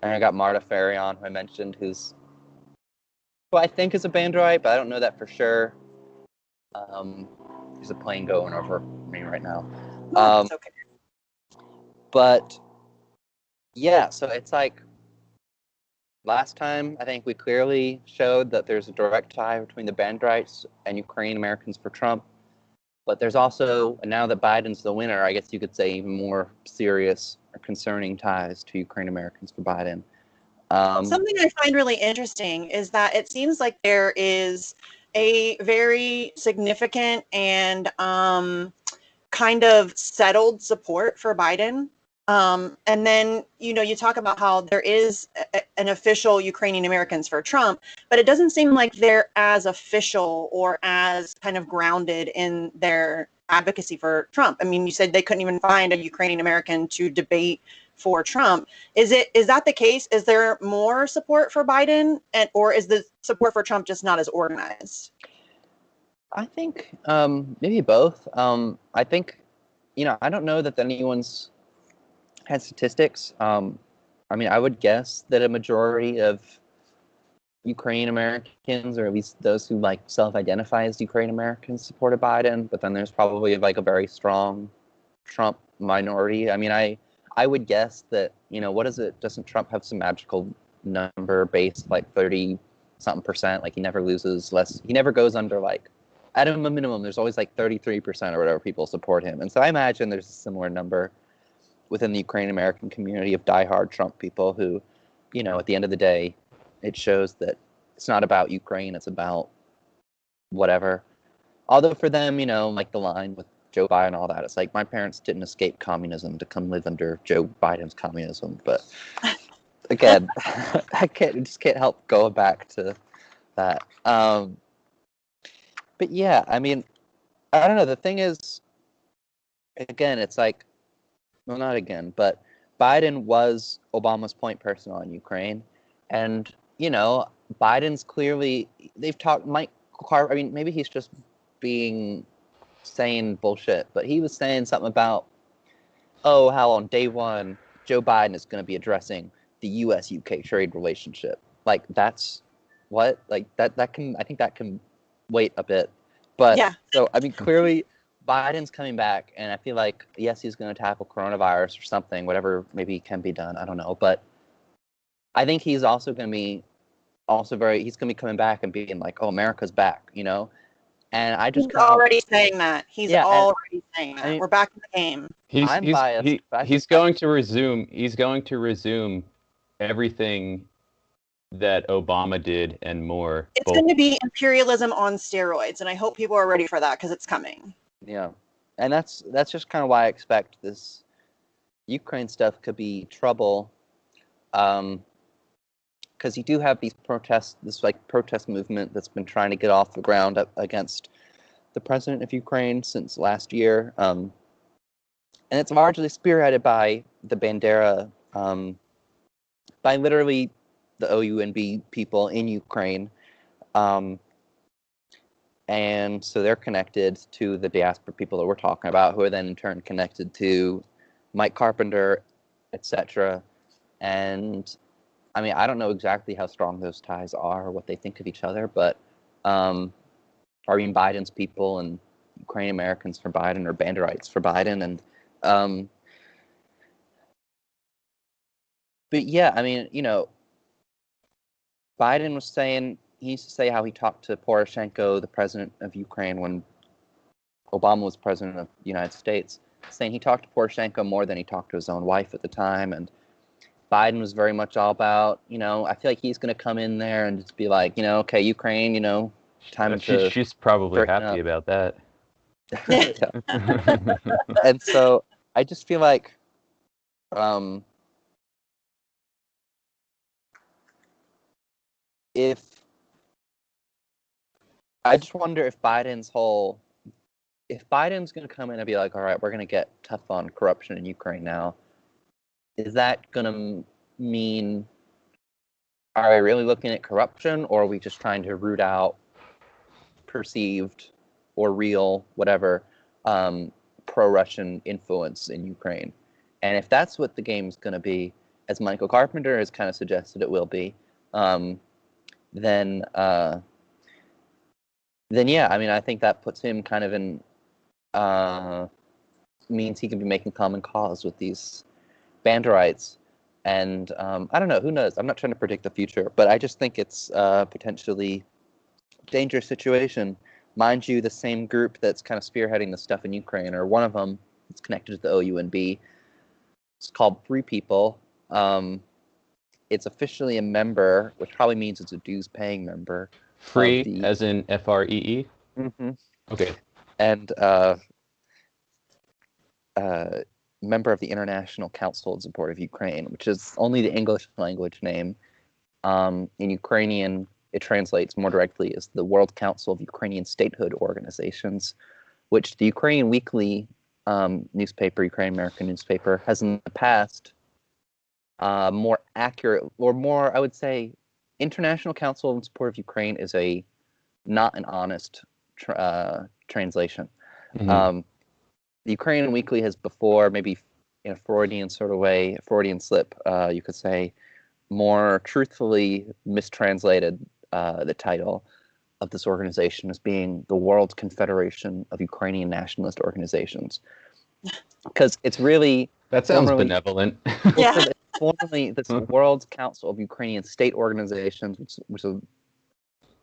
I got Marta Farion, who I mentioned, who I think is a Banderite, but I don't know that for sure. There's a plane going over me right now. It's okay. But yeah, so it's like last time, I think we clearly showed that there's a direct tie between the Banderites and Ukrainian-Americans for Trump. But there's also, now that Biden's the winner, I guess you could say even more serious or concerning ties to Ukrainian-Americans for Biden. Something I find really interesting is that it seems like there is a very significant and kind of settled support for Biden. And then, you talk about how there is an official Ukrainian-Americans for Trump, but it doesn't seem like they're as official or as kind of grounded in their advocacy for Trump. I mean, you said they couldn't even find a Ukrainian-American to debate for Trump. Is that the case? Is there more support for Biden, or is the support for Trump just not as organized? I think maybe both. I think, I don't know that anyone's had statistics. I mean, I would guess that a majority of Ukrainian Americans, or at least those who like self-identify as Ukrainian Americans, supported Biden. But then there's probably like a very strong Trump minority. I mean, I would guess that, what is it? Doesn't Trump have some magical number based like 30 something percent. Like he never loses less. He never goes under like, at a minimum, there's always like 33% or whatever people support him. And so I imagine there's a similar number within the Ukrainian-American community of diehard Trump people who, you know, at the end of the day, it shows that it's not about Ukraine, it's about whatever. Although for them, you know, like the line with Joe Biden and all that, it's like my parents didn't escape communism to come live under Joe Biden's communism. But again, I just can't help going back to that. But yeah, I mean, I don't know. The thing is, again, it's like, well, not again, but Biden was Obama's point person on Ukraine. And, you know, Biden's clearly, they've talked, I mean, maybe he's just saying bullshit, but he was saying something about, oh, how on day one, Joe Biden is going to be addressing the U.S.-UK trade relationship. Like, that's what? Like, I think that can wait a bit. But, yeah. So, I mean, clearly, Biden's coming back, and I feel like, yes, he's going to tackle coronavirus or something, whatever maybe can be done, I don't know. But I think he's also going to be he's going to be coming back and being like, oh, America's back, you know? And I just He's already saying that. He's already saying that. I mean, we're back in the game. I'm biased. He's going to resume everything that Obama did and more. It's going to be imperialism on steroids, and I hope people are ready for that because it's coming. Yeah, and that's just kind of why I expect this Ukraine stuff could be trouble, because you do have these protests, this like protest movement that's been trying to get off the ground against the president of Ukraine since last year, and it's largely spearheaded by the Bandera, by literally the OUNB people in Ukraine, and so they're connected to the diaspora people that we're talking about, who are then in turn connected to Mike Carpenter, etc. And I mean, I don't know exactly how strong those ties are or what they think of each other, but I mean, Biden's people and Ukrainian-Americans for Biden or Banderites for Biden. And but yeah, I mean, you know, Biden was saying, he used to say how he talked to Poroshenko, the president of Ukraine, when Obama was president of the United States, saying he talked to Poroshenko more than he talked to his own wife at the time. And Biden was very much all about, you know, I feel like he's going to come in there and just be like, you know, okay, Ukraine, you know, time to... She's probably happy about that. And so I just feel like, I just wonder if Biden's going to come in and be like, all right, we're going to get tough on corruption in Ukraine now, is that going to mean, are we really looking at corruption, or are we just trying to root out perceived or real, whatever, pro-Russian influence in Ukraine? And if that's what the game's going to be, as Michael Carpenter has kind of suggested it will be, then yeah, I mean, I think that puts him kind of in, means he can be making common cause with these Banderites. And I don't know, who knows? I'm not trying to predict the future, but I just think it's a potentially dangerous situation. Mind you, the same group that's kind of spearheading the stuff in Ukraine, or one of them, it's connected to the OUNB. It's called Free People. It's officially a member, which probably means it's a dues-paying member. Free, as in FREE? Mm-hmm. Okay. And member of the International Council in Support of Ukraine, which is only the English language name. In Ukrainian, it translates more directly as the World Council of Ukrainian Statehood Organizations, which the Ukrainian Weekly newspaper, Ukrainian-American newspaper, has in the past more accurate, or more, I would say, International Council in Support of Ukraine is not an honest translation. Mm-hmm. The Ukrainian Weekly has before, maybe in a Freudian sort of way, a Freudian slip, you could say, more truthfully mistranslated the title of this organization as being the World Confederation of Ukrainian Nationalist Organizations. Because it's really... That sounds benevolent. Yeah. It's formerly this World Council of Ukrainian State Organizations, which is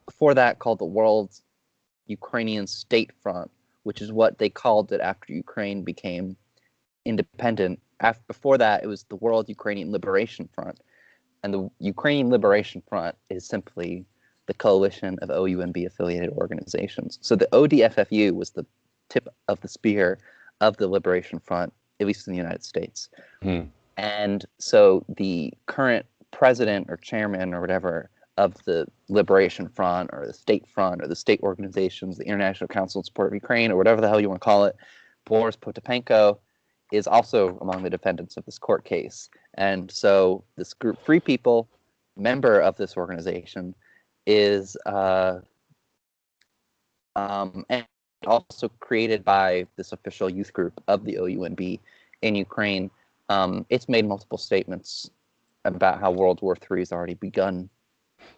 before that called the World Ukrainian State Front, which is what they called it after Ukraine became independent. Before that, it was the World Ukrainian Liberation Front. And the Ukrainian Liberation Front is simply the coalition of OUNB affiliated organizations. So the ODFFU was the tip of the spear of the Liberation Front, at least in the United States. And so the current president or chairman or whatever of the Liberation Front or the State Front or the state organizations, the International Council in Support of Ukraine or whatever the hell you want to call it, Boris Potapenko, is also among the defendants of this court case. And so this group, Free People, member of this organization, is and also created by this official youth group of the OUNB in Ukraine. It's made multiple statements about how World War III has already begun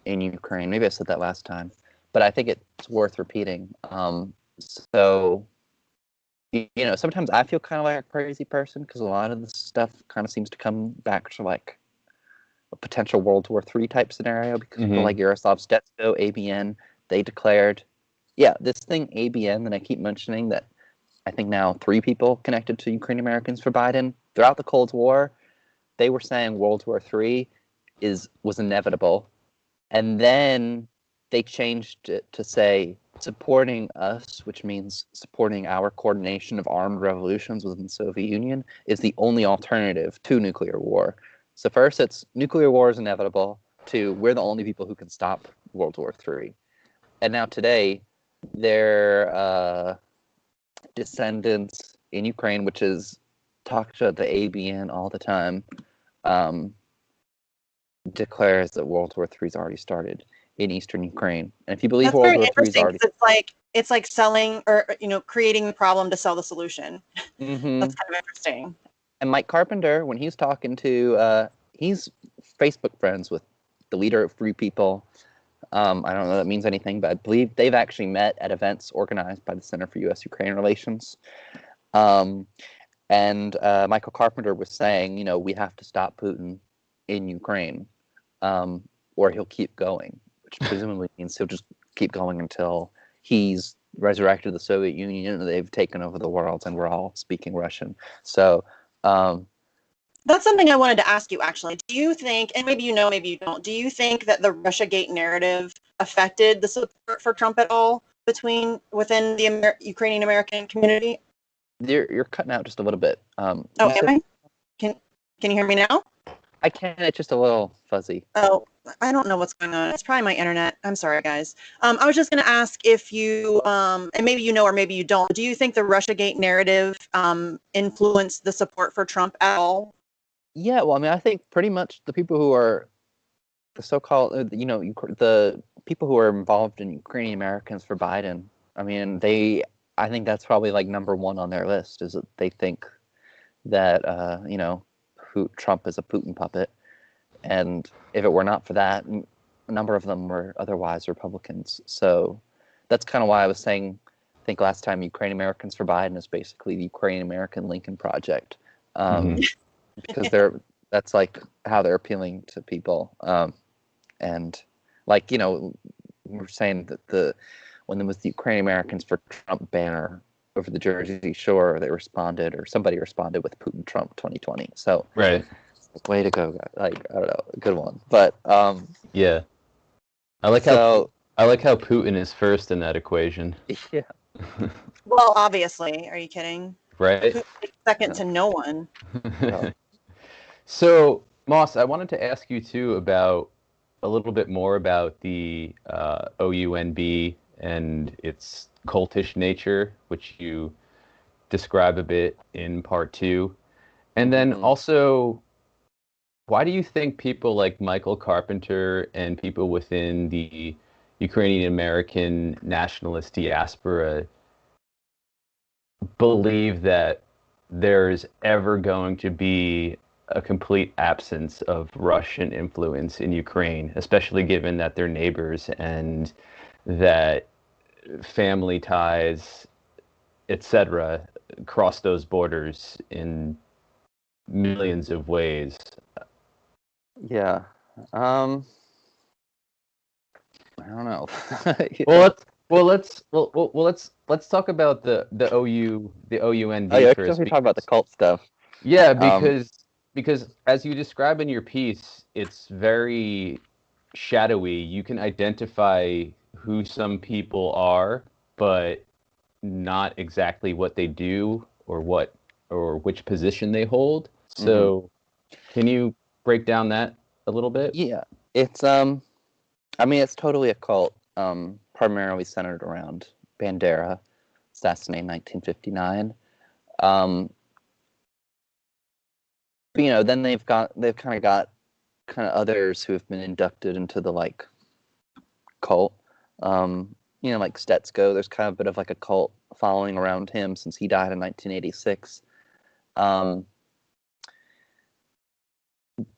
in Ukraine. Maybe I said that last time, but I think it's worth repeating. So, you know, sometimes I feel kind of like a crazy person because a lot of this stuff kind of seems to come back to like a potential World War III type scenario because people like Yaroslav Stetsko, ABN, they declared, yeah, this thing ABN that I keep mentioning that I think now 3 people connected to Ukrainian-Americans for Biden throughout the Cold War, they were saying World War III was inevitable. And then they changed it to say supporting us, which means supporting our coordination of armed revolutions within the Soviet Union, is the only alternative to nuclear war. So first, it's nuclear war is inevitable. 2, we're the only people who can stop World War III. And now today, their descendants in Ukraine, which is talked to the ABN all the time, declares that World War III has already started in eastern Ukraine. And if you believe That's World very War III is interesting already, 'cause it's like selling or creating the problem to sell the solution. That's kind of interesting. And Mike Carpenter, when he's talking to, he's Facebook friends with the leader of Free People. I don't know if that means anything, but I believe they've actually met at events organized by the Center for U.S.-Ukraine Relations. And Michael Carpenter was saying, you know, we have to stop Putin in Ukraine, or he'll keep going, which presumably means he'll just keep going until he's resurrected the Soviet Union and they've taken over the world and we're all speaking Russian. So that's something I wanted to ask you, actually. Do you think, and maybe you know, maybe you don't, do you think that the Russiagate narrative affected the support for Trump at all within the Ukrainian-American community? You're cutting out just a little bit. Am I? Can you hear me now? I can. It's just a little fuzzy. Oh, I don't know what's going on. It's probably my internet. I'm sorry, guys. I was just going to ask if you, and maybe you know or maybe you don't, do you think the Russiagate narrative influenced the support for Trump at all? Yeah, well, I mean, I think pretty much the people who are the so-called, the people who are involved in Ukrainian Americans for Biden, I mean, I think that's probably like number 1 on their list is that they think that, Trump is a Putin puppet. And if it were not for that, a number of them were otherwise Republicans. So that's kind of why I was saying, I think last time Ukrainian Americans for Biden is basically the Ukrainian-American Lincoln Project. Because that's like how they're appealing to people. And like, we're saying that when there was the Ukrainian Americans for Trump banner over the Jersey Shore, somebody responded with Putin Trump 2020. So right. Way to go, guys. Like, I don't know, good one. But yeah. I like how Putin is first in that equation. Yeah. Well, obviously. Are you kidding? Right. Putin's second to no one. No. So, Moss, I wanted to ask you too about a little bit more about the OUNB and its cultish nature, which you describe a bit in part 2. And then also, why do you think people like Michael Carpenter and people within the Ukrainian-American nationalist diaspora believe that there's ever going to be a complete absence of Russian influence in Ukraine, especially given that they're neighbors and that family ties, etc., cross those borders in millions of ways? Yeah. I don't know. Let's talk about the OUNB Oh yeah, first. we talk about the cult stuff. Yeah, because as you describe in your piece, it's very shadowy. You can identify who some people are, but not exactly what they do or which position they hold. So, can you break down that a little bit? Yeah, it's I mean, it's totally a cult, primarily centered around Bandera, assassinated in 1959. But, then they've kind of got others who have been inducted into the like cult. Like Stetsko, there's kind of a bit of like a cult following around him since he died in 1986.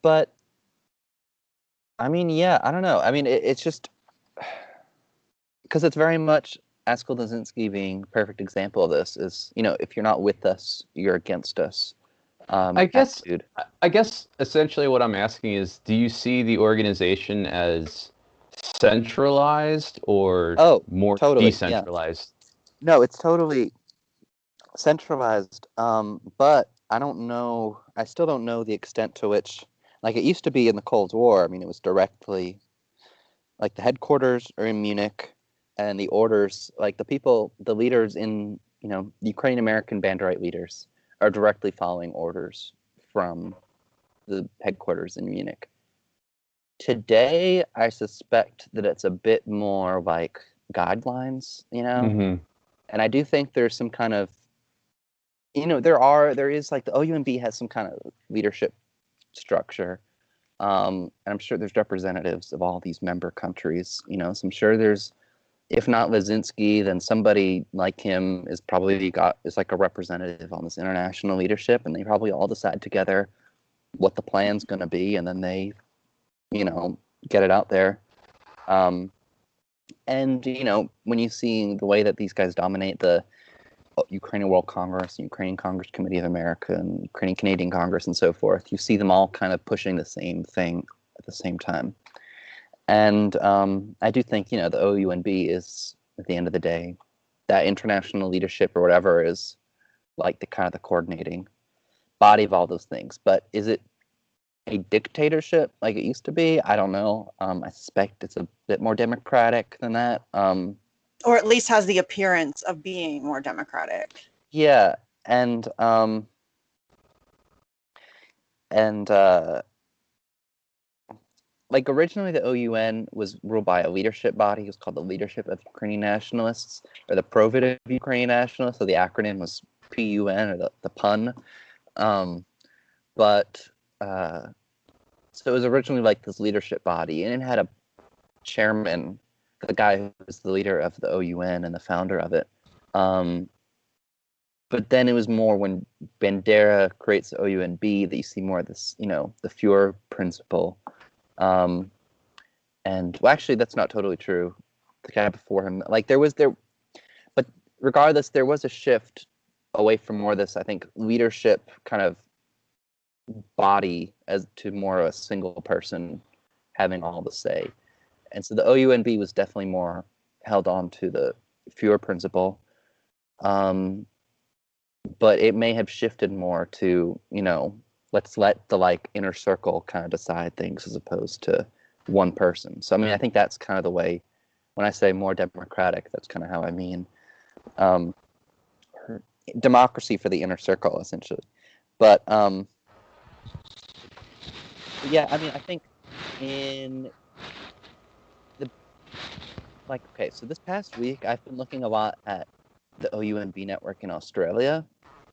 But I mean, yeah, I don't know. I mean, it's just because it's very much Askell Dazinski being a perfect example of this. Is if you're not with us, you're against us. I guess Attitude. I guess essentially what I'm asking is, do you see the organization as centralized or Oh, more totally. Yeah. decentralized? No, it's totally centralized. But I don't know. I still don't know the extent to which, like it used to be in the Cold War. I mean, it was directly, like the headquarters are in Munich, and the orders, like the leaders in, Ukrainian-American Banderite leaders are directly following orders from the headquarters in Munich. Today, I suspect that it's a bit more like guidelines, Mm-hmm. and I do think there's some kind of, there is like the OUNB has some kind of leadership structure. And I'm sure there's representatives of all these member countries, so I'm sure there's, if not Lazinski, then somebody like him is like a representative on this international leadership, and they probably all decide together what the plan's going to be, and then they, get it out there. And, when you see the way that these guys dominate the Ukrainian World Congress, Ukrainian Congress Committee of America, and Ukrainian Canadian Congress, and so forth, you see them all kind of pushing the same thing at the same time. And I do think, the OUNB is, at the end of the day, that international leadership or whatever is like the kind of the coordinating body of all those things. But is it a dictatorship like it used to be? I don't know. I suspect it's a bit more democratic than that. Or at least has the appearance of being more democratic. Yeah, and like originally the OUN was ruled by a leadership body. It was called the Leadership of Ukrainian Nationalists, or the Provitive Ukrainian Nationalists. So the acronym was PUN, or the pun. But so it was originally like this leadership body, and it had a chairman, the guy who was the leader of the OUN and the founder of it. But then it was more when Bandera creates the OUNB that you see more of this, the Führer principle. And well, actually, that's not totally true. The guy before him, like but regardless, there was a shift away from more of this, I think, leadership kind of body as to more of a single person having all the say. And so the OUNB was definitely more held on to the Führer principle. But it may have shifted more to, let's let the like inner circle kind of decide things as opposed to one person. So I mean, I think that's kind of the way, when I say more democratic, that's kind of how I mean democracy for the inner circle, essentially. But yeah, I mean, I think in the okay, so this past week I've been looking a lot at the OUNB network in Australia,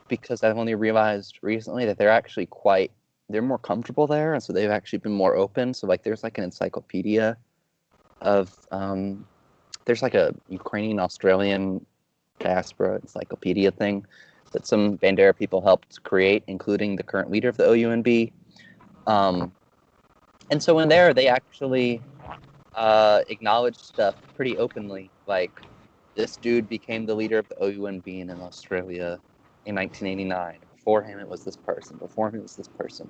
because I've only realized recently that they're more comfortable there, and so they've actually been more open. So like there's like an encyclopedia of there's like a Ukrainian-Australian diaspora encyclopedia thing that some Bandera people helped create, including the current leader of the OUNB. And so in there, they actually acknowledged stuff pretty openly, like this dude became the leader of the OUNB in Australia in 1989. Before him, it was this person. Before him, it was this person.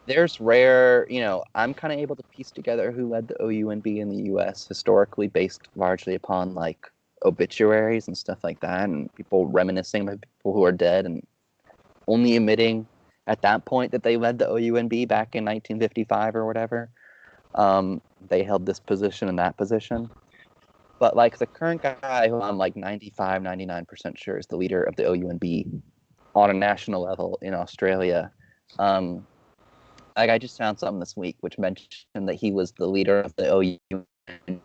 there's rare, I'm kind of able to piece together who led the OUNB in the U.S. historically, based largely upon like obituaries and stuff like that, and people reminiscing about people who are dead and only admitting at that point that they led the OUNB back in 1955 or whatever. They held this position and that position. But like the current guy who I'm like 95, 99% sure is the leader of the OUNB on a national level in Australia. Like I just found something this week which mentioned that he was the leader of the OUNB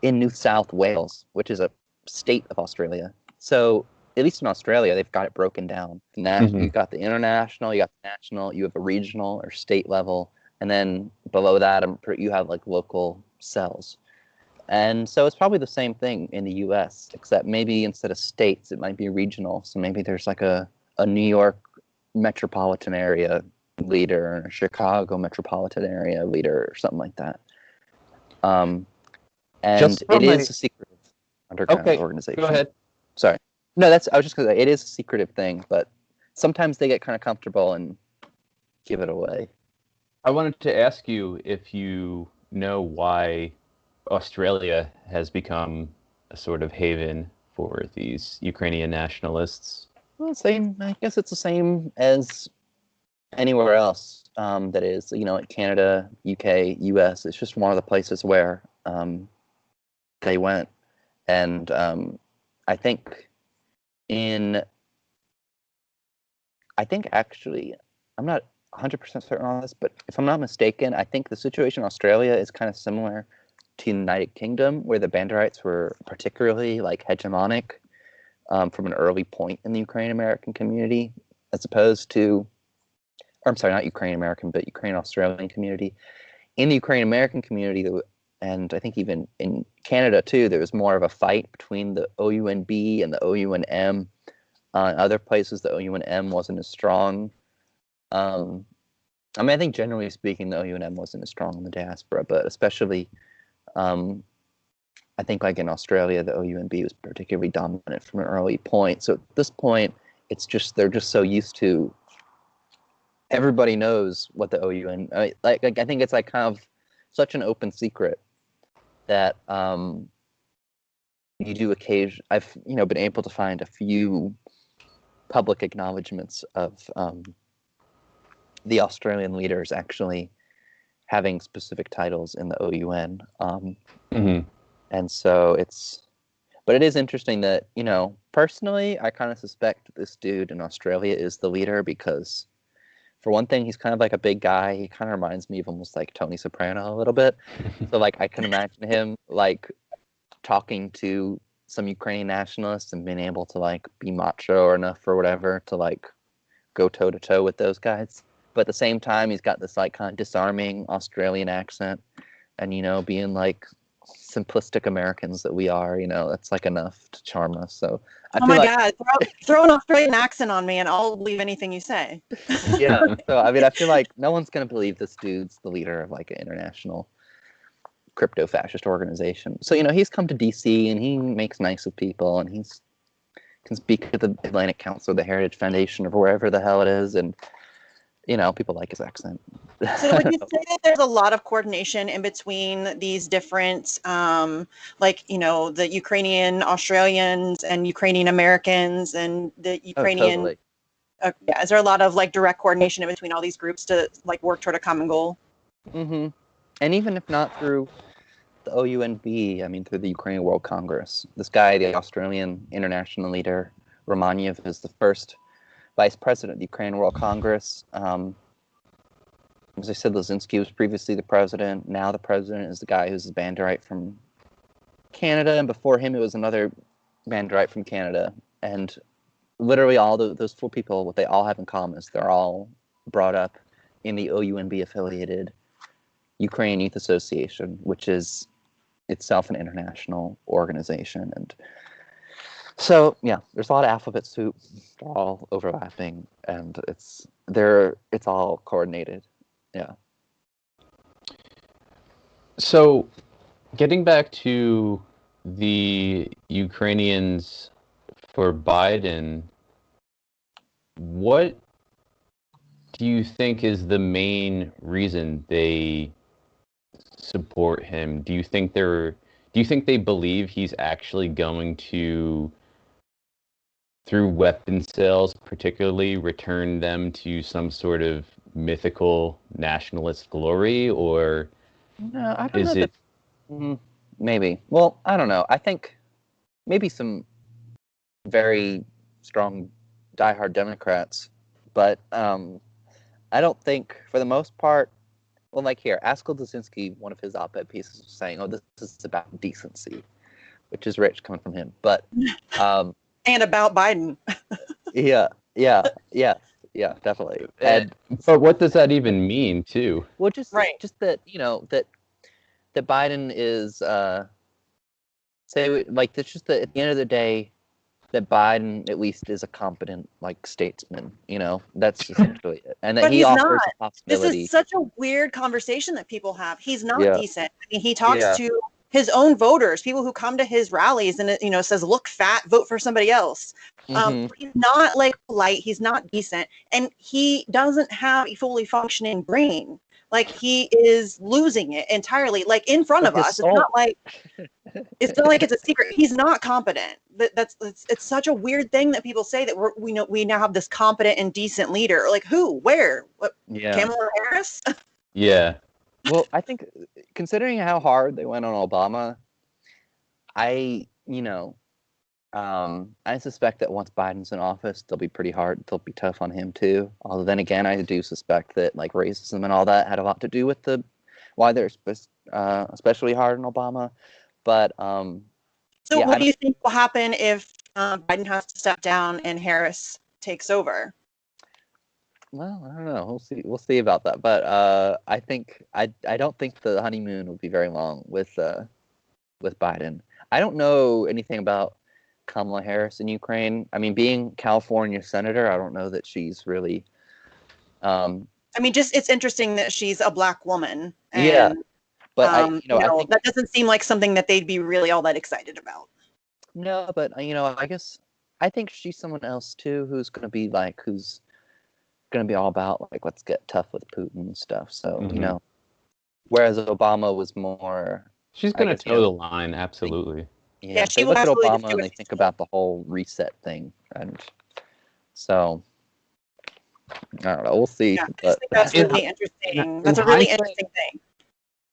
in New South Wales, which is a state of Australia. So at least in Australia, they've got it broken down. You've got the international, you got the national, you have a regional or state level, and then below that, you have like local cells. And so it's probably the same thing in the U.S., except maybe instead of states, it might be regional. So maybe there's like a New York metropolitan area leader and a Chicago metropolitan area leader or something like that. And it is a secretive underground organization. Go ahead. Sorry. No, I was just going to say, it is a secretive thing, but sometimes they get kind of comfortable and give it away. I wanted to ask you if you know why Australia has become a sort of haven for these Ukrainian nationalists. Well, I guess it's the same as anywhere else that is, like Canada, UK, US. It's just one of the places where they went. And I think actually, I'm not 100% certain on this, but if I'm not mistaken, I think the situation in Australia is kind of similar to the United Kingdom, where the Banderites were particularly like hegemonic from an early point in the Ukrainian-American community, as opposed to, or I'm sorry, not Ukrainian-American, but Ukrainian-Australian community. In the Ukrainian-American community, and I think even in Canada too, there was more of a fight between the OUNB and the OUNM. In other places, the OUNM wasn't as strong. I think generally speaking, the OUNM wasn't as strong in the diaspora, but especially, I think like in Australia, the OUNB was particularly dominant from an early point. So at this point, they're just so used to. Everybody knows what the OUN. I think it's like kind of such an open secret that you do occasion. I've been able to find a few public acknowledgments of the Australian leaders actually having specific titles in the OUN. And so but it is interesting that, personally, I kind of suspect this dude in Australia is the leader because, for one thing, he's kind of like a big guy. He kind of reminds me of almost like Tony Soprano a little bit. So like I can imagine him like talking to some Ukrainian nationalists and being able to like be macho enough or whatever to like go toe to toe with those guys. But at the same time, he's got this like kind of disarming Australian accent, and being like simplistic Americans that we are, that's like enough to charm us. So God, throw an Australian accent on me and I'll believe anything you say. Yeah. So I feel like no one's gonna believe this dude's the leader of like an international crypto fascist organization. So he's come to DC and he makes nice with people, and he's can speak at the Atlantic Council, the Heritage Foundation, or wherever the hell it is, and people like his accent. So would you say that there's a lot of coordination in between these different, the Ukrainian Australians and Ukrainian Americans and the Ukrainian? Totally. Yeah, is there a lot of like direct coordination in between all these groups to like work toward a common goal? Mm-hmm. And even if not through the OUNB, through the Ukrainian World Congress, this guy, the Australian international leader, Romanyev, is the first vice president of the Ukrainian World Congress. As I said, Lozinski was previously the president. Now the president is the guy who's a Banderite from Canada, and before him it was another Banderite from Canada. And literally all those four people, what they all have in common is they're all brought up in the OUNB-affiliated Ukrainian Youth Association, which is itself an international organization. And so, yeah, there's a lot of alphabet soup. They're all overlapping, and it's all coordinated. Yeah. So, getting back to the Ukrainians for Biden, what do you think is the main reason they support him? Do you think they believe he's actually going to, through weapon sales particularly, return them to some sort of mythical nationalist glory, or No, I don't is know it? maybe. Well, I don't know. I think maybe some very strong diehard Democrats, but I don't think, for the most part, well, like here, Askell Dzezinski, one of his op-ed pieces was saying, "Oh, this is about decency," which is rich coming from him. But And about Biden. yeah, definitely. And But what does that even mean, too? well, just Right. that that Biden is it's just that at the end of the day, that Biden at least is a competent statesman. That's essentially it, and that But he he's offers not. a This possibility. is such a weird conversation that people have. He's not Yeah. decent. I mean, he talks Yeah. to his own voters, people who come to his rallies, and says, "Look fat, vote for somebody else." Mhm. He's not polite. He's not decent, and he doesn't have a fully functioning brain. He is losing it entirely. In front But of his us, soul. it's not like it's a secret. He's not competent. It's such a weird thing that people say that we now have this competent and decent leader. Who? Where? What? Yeah. Kamala Harris? Yeah. Well, I think considering how hard they went on Obama, I suspect that once Biden's in office, they'll be pretty hard. They'll be tough on him too. Although then again, I do suspect that racism and all that had a lot to do with why they're especially hard on Obama. But So yeah, what do you think will happen if Biden has to step down and Harris takes over? well, I don't know. We'll see. We'll see about that. But I think I don't think the honeymoon will be very long with Biden. I don't know anything about Kamala Harris in Ukraine. I mean, being California senator, I don't know that she's really. I mean, just it's interesting that she's a black woman. And, yeah, but I think that doesn't seem like something that they'd be really all that excited about. no, but I guess I think she's someone else too who's going to be all about let's get tough with Putin and stuff. So whereas Obama was more. She's going to toe the line, absolutely. Yeah, she they will look at absolutely Obama just do and what they she think says. about the whole reset thing, and so I don't know. We'll see. Yeah, I But just think that's really interesting. That's a really interesting thing.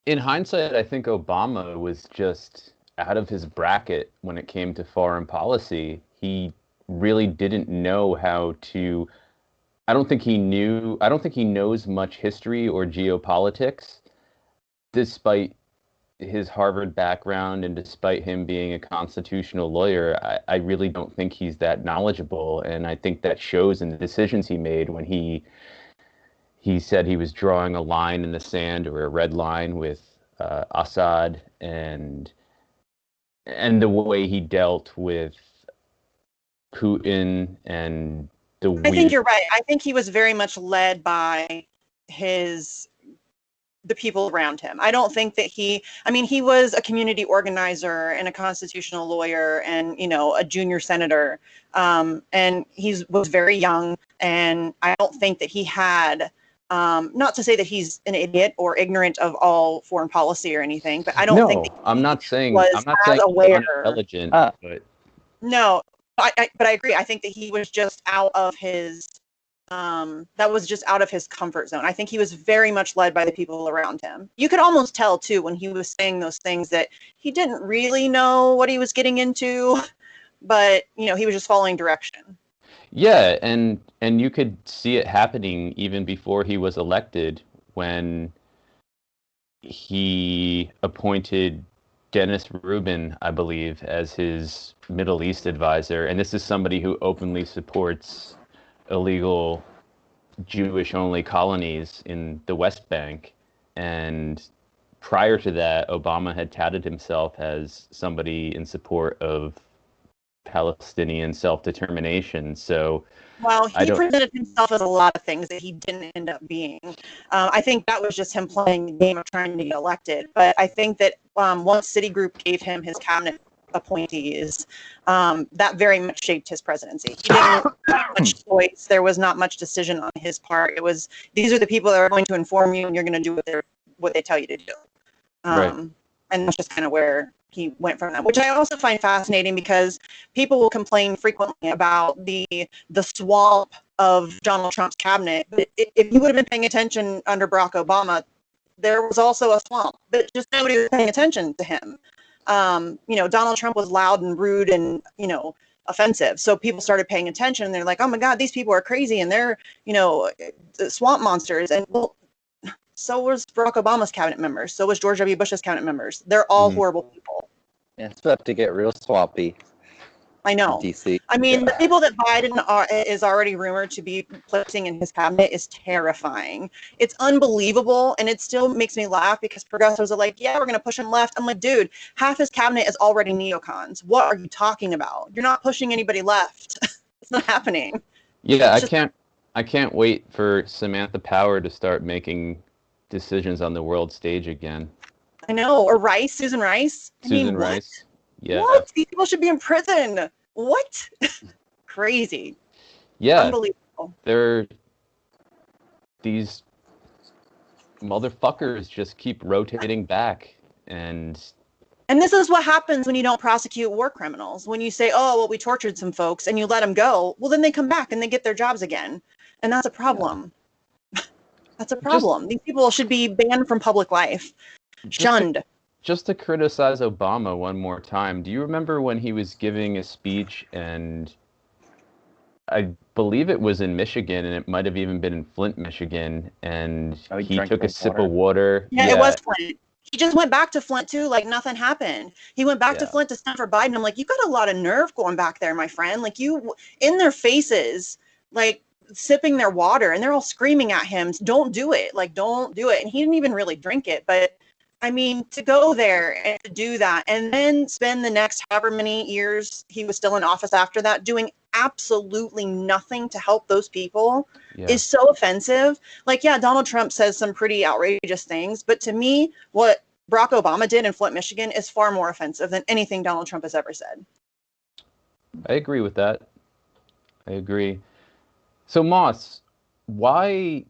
In hindsight, I think Obama was just out of his bracket when it came to foreign policy. He really didn't know how to. I don't think he knows much history or geopolitics, despite his Harvard background and despite him being a constitutional lawyer. I really don't think he's that knowledgeable, and I think that shows in the decisions he made when he said he was drawing a line in the sand, or a red line, with Assad, and the way he dealt with Putin and the I think you're right. I think he was very much led by the people around him. I don't think that he was a community organizer and a constitutional lawyer and, a junior senator. And he was very young. And I don't think that he had, not to say that he's an idiot or ignorant of all foreign policy or anything, but I don't think that I'm not saying was aware. unintelligent, but no, but I agree. I think that he was just out of his that was just out of his comfort zone. I think he was very much led by the people around him. You could almost tell too when he was saying those things that he didn't really know what he was getting into, but he was just following direction. Yeah, and you could see it happening even before he was elected, when he appointed Dennis Rubin, I believe, as his Middle East advisor. And this is somebody who openly supports illegal Jewish-only colonies in the West Bank. And prior to that, Obama had touted himself as somebody in support of Palestinian self-determination. So, well, he presented himself as a lot of things that he didn't end up being. I think that was just him playing the game of trying to get elected. But I think that once Citigroup gave him his cabinet appointees, that very much shaped his presidency. He didn't have much choice. There was not much decision on his part. It was, these are the people that are going to inform you, and you're going to do what they tell you to do. Right. And that's just kind of where he went from that, which I also find fascinating, because people will complain frequently about the swamp of Donald Trump's cabinet. But if you would have been paying attention under Barack Obama, there was also a swamp, but just nobody was paying attention to him. Donald Trump was loud and rude and, offensive. So people started paying attention, and they're like, oh my God, these people are crazy, and they're, swamp monsters. And well, so was Barack Obama's cabinet members. So was George W. Bush's cabinet members. They're all horrible people. Yeah, it's about to get real swampy. I know. DC. I mean, the people that Biden is already rumored to be placing in his cabinet is terrifying. It's unbelievable, and it still makes me laugh, because progressives are like, yeah, we're going to push him left. I'm like, dude, half his cabinet is already neocons. What are you talking about? You're not pushing anybody left. It's not happening. Yeah, I can't wait for Samantha Power to start making decisions on the world stage again. I know. Or Rice, Susan Rice. Susan Rice. Yeah. What? These people should be in prison. What? Crazy. Yeah. Unbelievable. These motherfuckers just keep rotating back. And this is what happens when you don't prosecute war criminals. When you say, oh, well, we tortured some folks, and you let them go, well, then they come back and they get their jobs again. And that's a problem. Yeah. That's a problem. These people should be banned from public life. Shunned. Just to criticize Obama one more time, do you remember when he was giving a speech, and I believe it was in Michigan, and it might have even been in Flint, Michigan, and he took a sip of water? Yeah, it was Flint. He just went back to Flint too, like nothing happened. He went back to Flint to stand for Biden. I'm like, you got a lot of nerve going back there, my friend. Like, you in their faces, like sipping their water, and they're all screaming at him, don't do it. Like, don't do it. And he didn't even really drink it, but I mean, to go there and to do that, and then spend the next however many years he was still in office after that, doing absolutely nothing to help those people is so offensive. Like, yeah, Donald Trump says some pretty outrageous things, but to me, what Barack Obama did in Flint, Michigan is far more offensive than anything Donald Trump has ever said. I agree with that. I agree. So, Moss, why...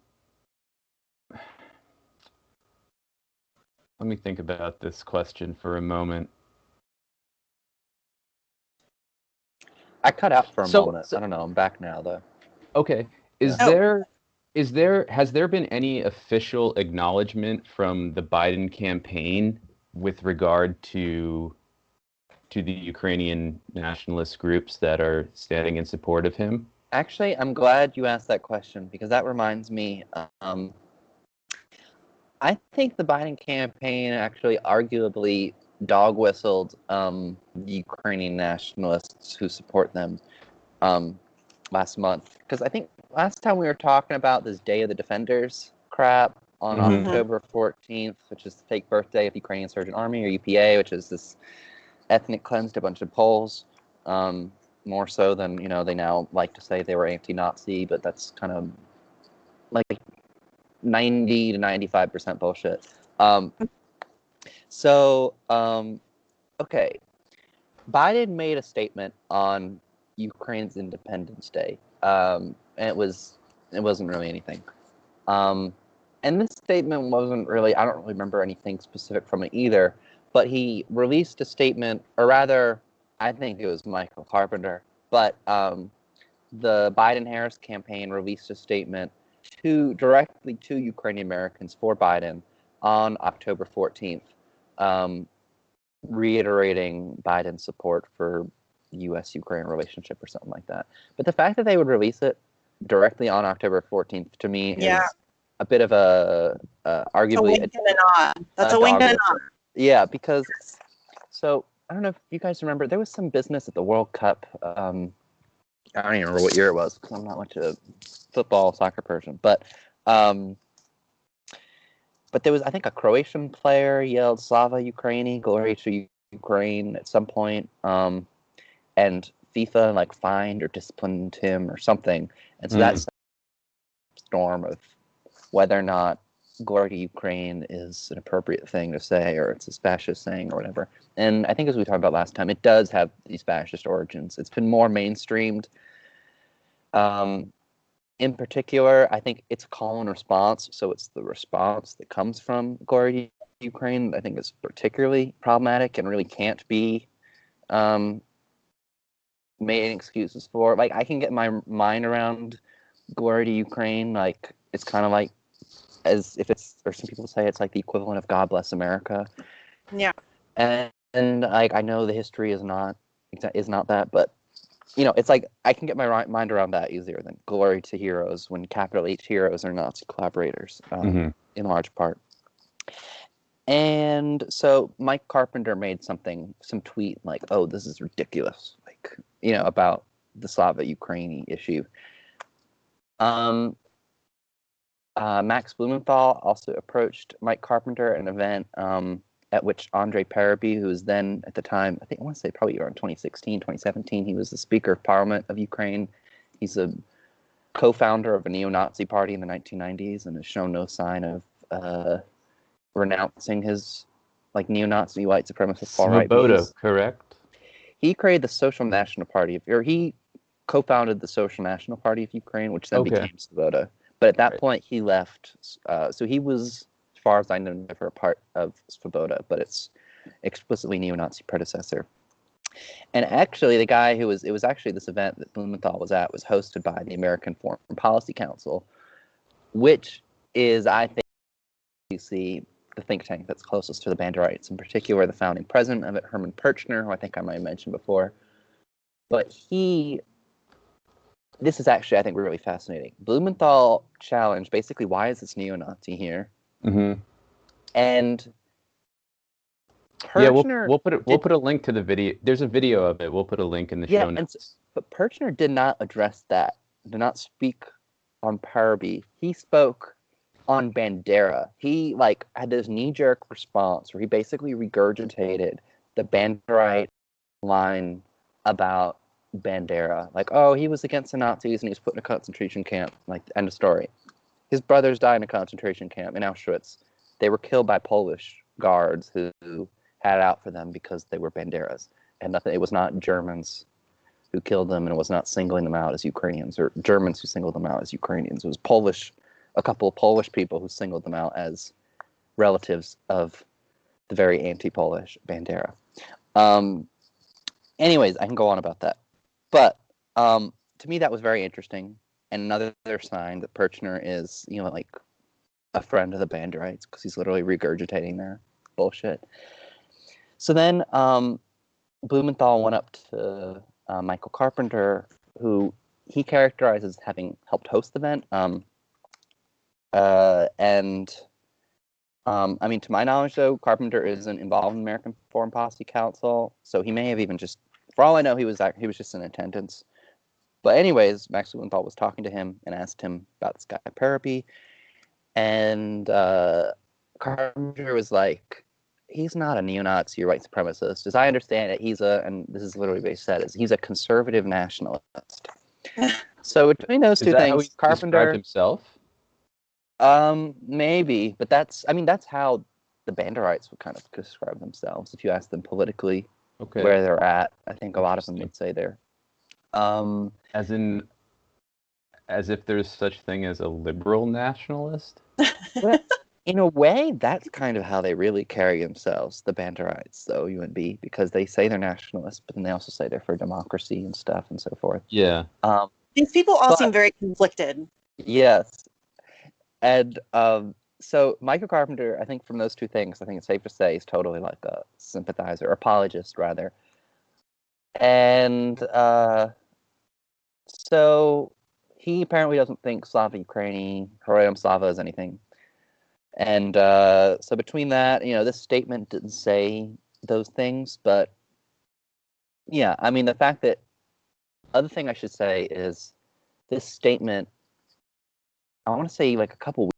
Let me think about this question for a moment. I cut out for a moment. I don't know. I'm back now, though. Okay. Has there been any official acknowledgement from the Biden campaign with regard to the Ukrainian nationalist groups that are standing in support of him? Actually, I'm glad you asked that question, because that reminds me. I think the Biden campaign actually arguably dog-whistled the Ukrainian nationalists who support them last month. Because I think last time we were talking about this Day of the Defenders crap on October 14th, which is the fake birthday of the Ukrainian Insurgent Army, or UPA, which is this ethnic cleansed a bunch of Poles, more so than, they now like to say they were anti-Nazi, but that's kind of like 90 to 95% bullshit. Okay. Biden made a statement on Ukraine's Independence Day, and it wasn't really anything. And this statement wasn't really, I don't really remember anything specific from it either, but he released a statement, or rather, I think it was Michael Carpenter, but the Biden-Harris campaign released a statement directly to Ukrainian-Americans for Biden on October 14th, reiterating Biden's support for U.S.-Ukraine relationship or something like that. But the fact that they would release it directly on October 14th, to me, is a bit of a arguably... a wink and a nod. That's a wink and a nod. Yeah, because... So, I don't know if you guys remember, there was some business at the World Cup. I don't even remember what year it was, because I'm not much of a football, soccer person. But there was, I think, a Croatian player yelled "Slava Ukraini," "Glory to Ukraine" at some point. And FIFA fined or disciplined him or something. And so that storm of whether or not glory to Ukraine is an appropriate thing to say, or it's a fascist saying, or whatever. And I think, as we talked about last time, it does have these fascist origins. It's been more mainstreamed. In particular, I think it's a call and response, so it's the response that comes from glory to Ukraine I think is particularly problematic and really can't be made excuses for. Like, I can get my mind around glory to Ukraine. Like, it's kind of like, as if it's, or some people say it's like the equivalent of God Bless America. Yeah. And like, I know the history is not that, but you know, it's like I can get my mind around that easier than glory to heroes, when capital H heroes are Nazi collaborators, in large part. And so Mike Carpenter made some tweet like, "Oh, this is ridiculous," like, you know, about the Slava-Ukraine issue. Max Blumenthal also approached Mike Carpenter at an event at which Andrei Paraby, who was then at the time, I want to say probably around 2016, 2017, he was the Speaker of Parliament of Ukraine. He's a co-founder of a neo-Nazi party in the 1990s and has shown no sign of renouncing his like neo-Nazi white supremacist far right views. Correct? He created the Social National Party, or he co-founded the Social National Party of Ukraine, which then became Svoboda. But at that point, he left. So he was, as far as I know, never a part of Svoboda, but it's explicitly neo-Nazi predecessor. And actually, the guy it was actually this event that Blumenthal was at was hosted by the American Foreign Policy Council, which is, I think, you see, the think tank that's closest to the Banderites, in particular the founding president of it, Herman Perchner, who I think I might have mentioned before. But this is actually, I think, really fascinating. Blumenthal challenged, basically, why is this neo-Nazi here? Mm-hmm. And Perchner... Yeah, we'll put a link to the video. There's a video of it. We'll put a link in the show notes. But Perchner did not address that, did not speak on Paraby. He spoke on Bandera. He had this knee-jerk response where he basically regurgitated the Banderite line about Bandera. Like, oh, he was against the Nazis and he was put in a concentration camp. Like, end of story. His brothers died in a concentration camp in Auschwitz. They were killed by Polish guards who had it out for them because they were Banderas. And nothing. It was not Germans who killed them, and it was not singling them out as Ukrainians, or Germans who singled them out as Ukrainians. It was a couple of Polish people who singled them out as relatives of the very anti-Polish Bandera. Anyways, I can go on about that. But to me, that was very interesting. And another sign that Perchner is, like a friend of the Banderites, because he's literally regurgitating their bullshit. So then Blumenthal went up to Michael Carpenter, who he characterized as having helped host the event. I mean, to my knowledge, though, Carpenter isn't involved in the American Foreign Policy Council, so he may have even just, for all I know, he was just in attendance. But anyways, Max Blumenthal was talking to him and asked him about this guy Paraby, and Carpenter was like, he's not a neo-Nazi or white supremacist. As I understand it, and this is literally what he said, is he's a conservative nationalist. So between those two things, how he Carpenter described himself? Maybe, but that's how the Banderites would kind of describe themselves. If you ask them politically where they're at, I think a lot of them would say they're as if there's such thing as a liberal nationalist. Well, in a way, that's kind of how they really carry themselves, the Banderites, though, UNB, because they say they're nationalists, but then they also say they're for democracy and stuff and so forth. Yeah. These people all seem very conflicted. Yes. And so Michael Carpenter, I think from those two things, I think it's safe to say he's totally like a sympathizer, apologist, rather. And so he apparently doesn't think Slava-Ukraini, Horodom Slava is anything. And so between that, this statement didn't say those things, but yeah, I mean, the fact that, other thing I should say is this statement, I want to say like a couple weeks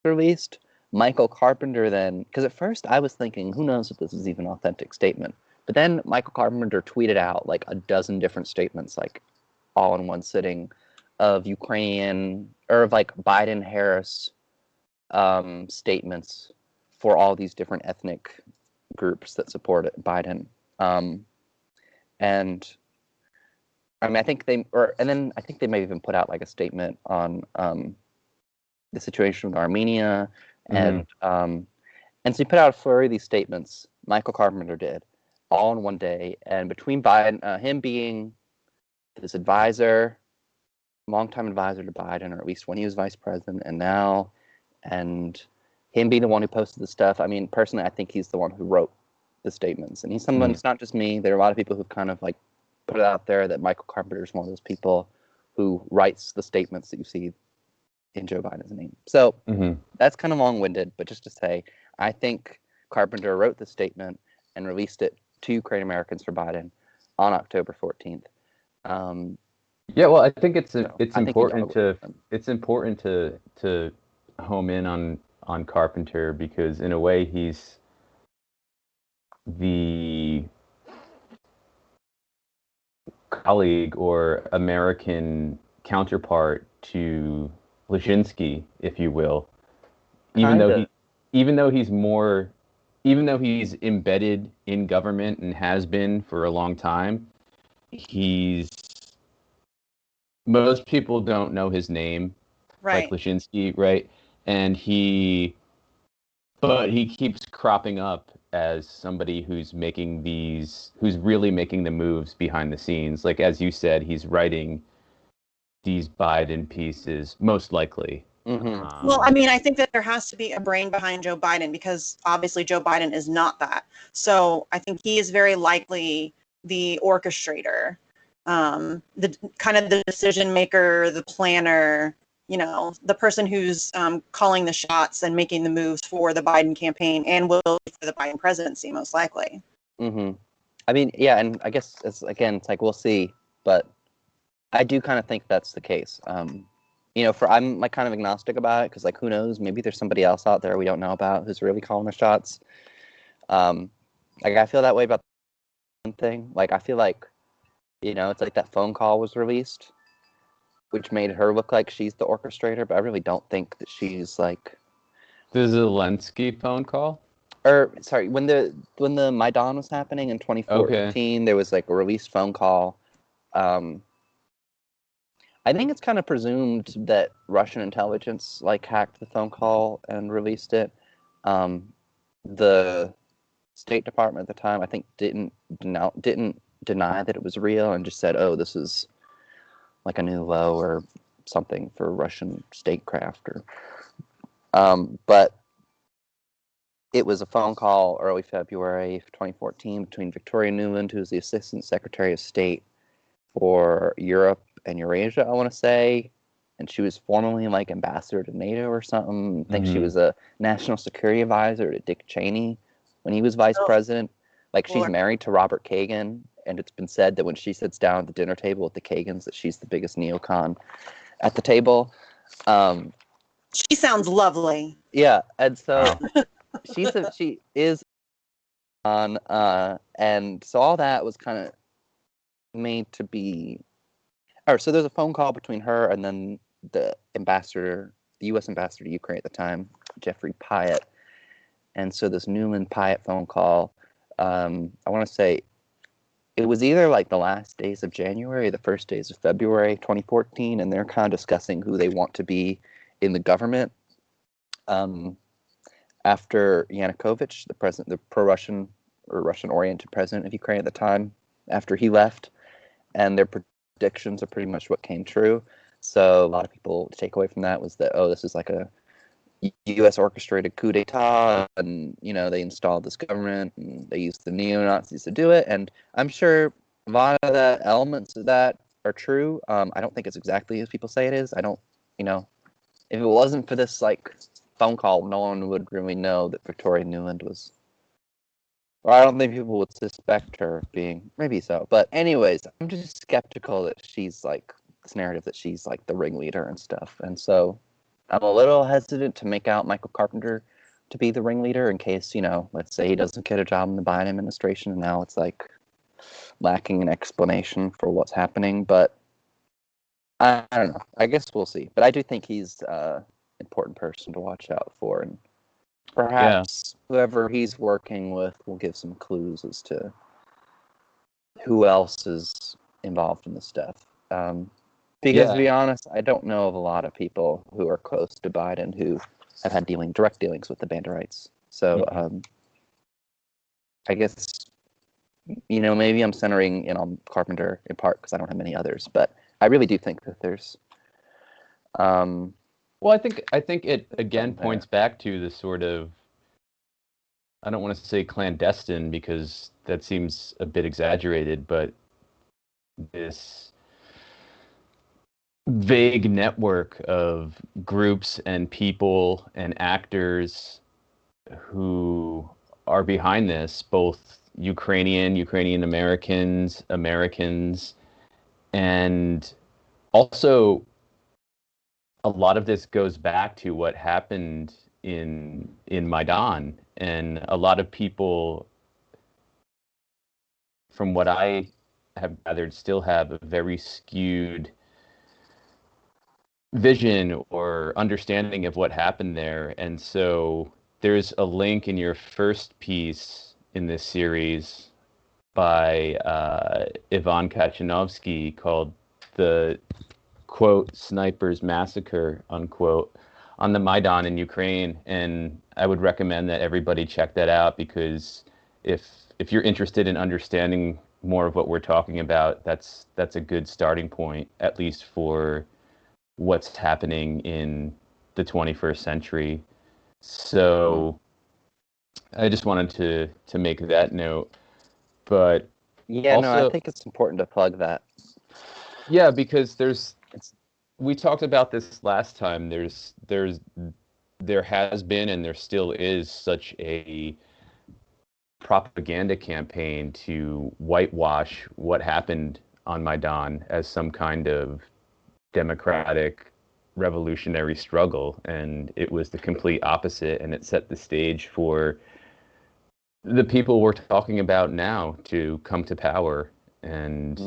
released, Michael Carpenter then, because at first I was thinking, who knows if this is even an authentic statement, but then Michael Carpenter tweeted out like a dozen different statements, like all in one sitting, of Ukrainian, or of like Biden-Harris statements for all these different ethnic groups that support Biden. And I mean, I think they may even put out like a statement on the situation with Armenia, and so he put out a flurry of these statements. Michael Carpenter did, all in one day, and between Biden, him being this advisor, longtime advisor to Biden, or at least when he was vice president, and now, and him being the one who posted the stuff. I mean, personally, I think he's the one who wrote the statements, and he's someone. It's not just me. There are a lot of people who kind of like put it out there that Michael Carpenter is one of those people who writes the statements that you see in Joe Biden's name. So that's kind of long-winded, but just to say, I think Carpenter wrote the statement and released it to Ukrainian-Americans for Biden on October 14th. Yeah, well, I think it's important to home in on Carpenter, because in a way he's the colleague or American counterpart to Leszczynski, if you will. Even though he's embedded in government and has been for a long time, most people don't know his name, right, like Leszczynski, right? And he keeps cropping up as somebody who's really making the moves behind the scenes. Like, as you said, he's writing these Biden pieces, most likely. Well, I mean, I think that there has to be a brain behind Joe Biden, because obviously Joe Biden is not that. So I think he is very likely the orchestrator, the kind of the decision maker, the planner, the person who's calling the shots and making the moves for the Biden campaign and will for the Biden presidency, most likely. I mean, yeah, and I guess it's like we'll see, but I do kind of think that's the case. I'm like kind of agnostic about it, because like who knows, maybe there's somebody else out there we don't know about who's really calling the shots. Like I feel that way about the thing. Like I feel like, it's like that phone call was released, which made her look like she's the orchestrator, but I really don't think that she's like the Zelensky phone call. Or sorry, when the Maidan was happening in 2014, there was like a released phone call. I think it's kind of presumed that Russian intelligence like hacked the phone call and released it. The State Department at the time, I think, didn't deny that it was real and just said, "Oh, this is like a new low or something for Russian statecraft." But it was a phone call early February 2014 between Victoria Nuland, who's the Assistant Secretary of State for Europe and Eurasia, I want to say, and she was formerly like ambassador to NATO or something. I think she was a national security advisor to Dick Cheney when he was vice president. Like, she's married to Robert Kagan, and it's been said that when she sits down at the dinner table with the Kagans, that she's the biggest neocon at the table. She sounds lovely. Yeah, and so she is on, and so all that was kind of made to be. So there's a phone call between her and then the U.S. ambassador to Ukraine at the time, Jeffrey Pyatt. And so this Newland-Pyatt phone call, I want to say it was either like the last days of January, the first days of February 2014, and they're kind of discussing who they want to be in the government after Yanukovych, the pro-Russian or Russian-oriented president of Ukraine at the time, after he left, and their predictions are pretty much what came true. So a lot of people take away from that was that, this is like a U.S. orchestrated coup d'etat, and they installed this government and they used the neo-Nazis to do it. And I'm sure a lot of the elements of that are true. I don't think it's exactly as people say it is. I don't, if it wasn't for this like phone call, no one would really know that Victoria Nuland was. Or I don't think people would suspect her of being, maybe so. But anyways, I'm just skeptical that she's like, this narrative that she's like the ringleader and stuff. And so I'm a little hesitant to make out Michael Carpenter to be the ringleader in case, let's say he doesn't get a job in the Biden administration and now it's like lacking an explanation for what's happening. But I don't know. I guess we'll see. But I do think he's important person to watch out for, and perhaps whoever he's working with will give some clues as to who else is involved in this stuff. Because to be honest, I don't know of a lot of people who are close to Biden who have had direct dealings with the Banderites. So I guess, maybe I'm centering in on Carpenter in part because I don't have many others, but I really do think that there's. Well, I think it again points back to the sort of, I don't want to say clandestine because that seems a bit exaggerated, but this vague network of groups and people and actors who are behind this, both Ukrainian-Americans, Americans, and also a lot of this goes back to what happened in Maidan, and a lot of people, from what I have gathered, still have a very skewed vision or understanding of what happened there. And so there's a link in your first piece in this series by Ivan Kachanovsky called the quote "Snipers Massacre" unquote on the Maidan in Ukraine, and I would recommend that everybody check that out, because if you're interested in understanding more of what we're talking about, that's a good starting point, at least for what's happening in the 21st century. So I just wanted to make that note. But yeah, also, no, I think it's important to plug that. Yeah, because we talked about this last time. There has been and there still is such a propaganda campaign to whitewash what happened on Maidan as some kind of democratic revolutionary struggle, and it was the complete opposite, and it set the stage for the people we're talking about now to come to power. And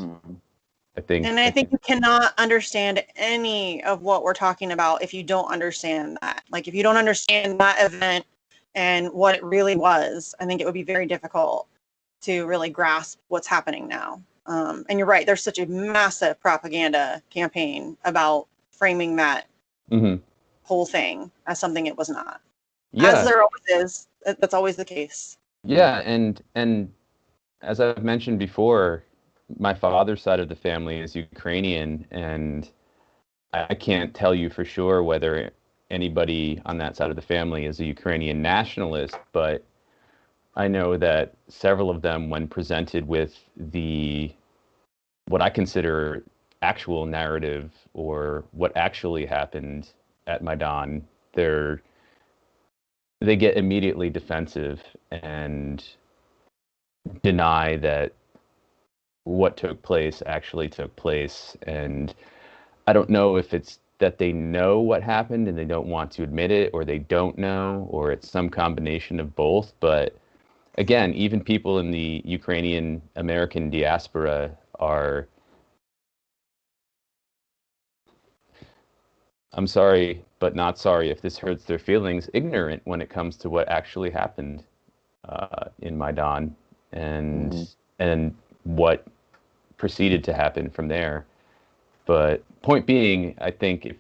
I think you cannot understand any of what we're talking about if you don't understand that. Like, if you don't understand that event and what it really was, I think it would be very difficult to really grasp what's happening now. And you're right, there's such a massive propaganda campaign about framing that whole thing as something it was not. Yeah. As there always is. That's always the case. Yeah, and as I've mentioned before, my father's side of the family is Ukrainian, and I can't tell you for sure whether anybody on that side of the family is a Ukrainian nationalist, but I know that several of them, when presented with what I consider actual narrative or what actually happened at Maidan, they get immediately defensive and deny that what took place actually took place. And I don't know if it's that they know what happened and they don't want to admit it, or they don't know, or it's some combination of both. But again, even people in the Ukrainian-American diaspora are, I'm sorry, but not sorry if this hurts their feelings, ignorant when it comes to what actually happened in Maidan and what proceeded to happen from there. But point being, I think if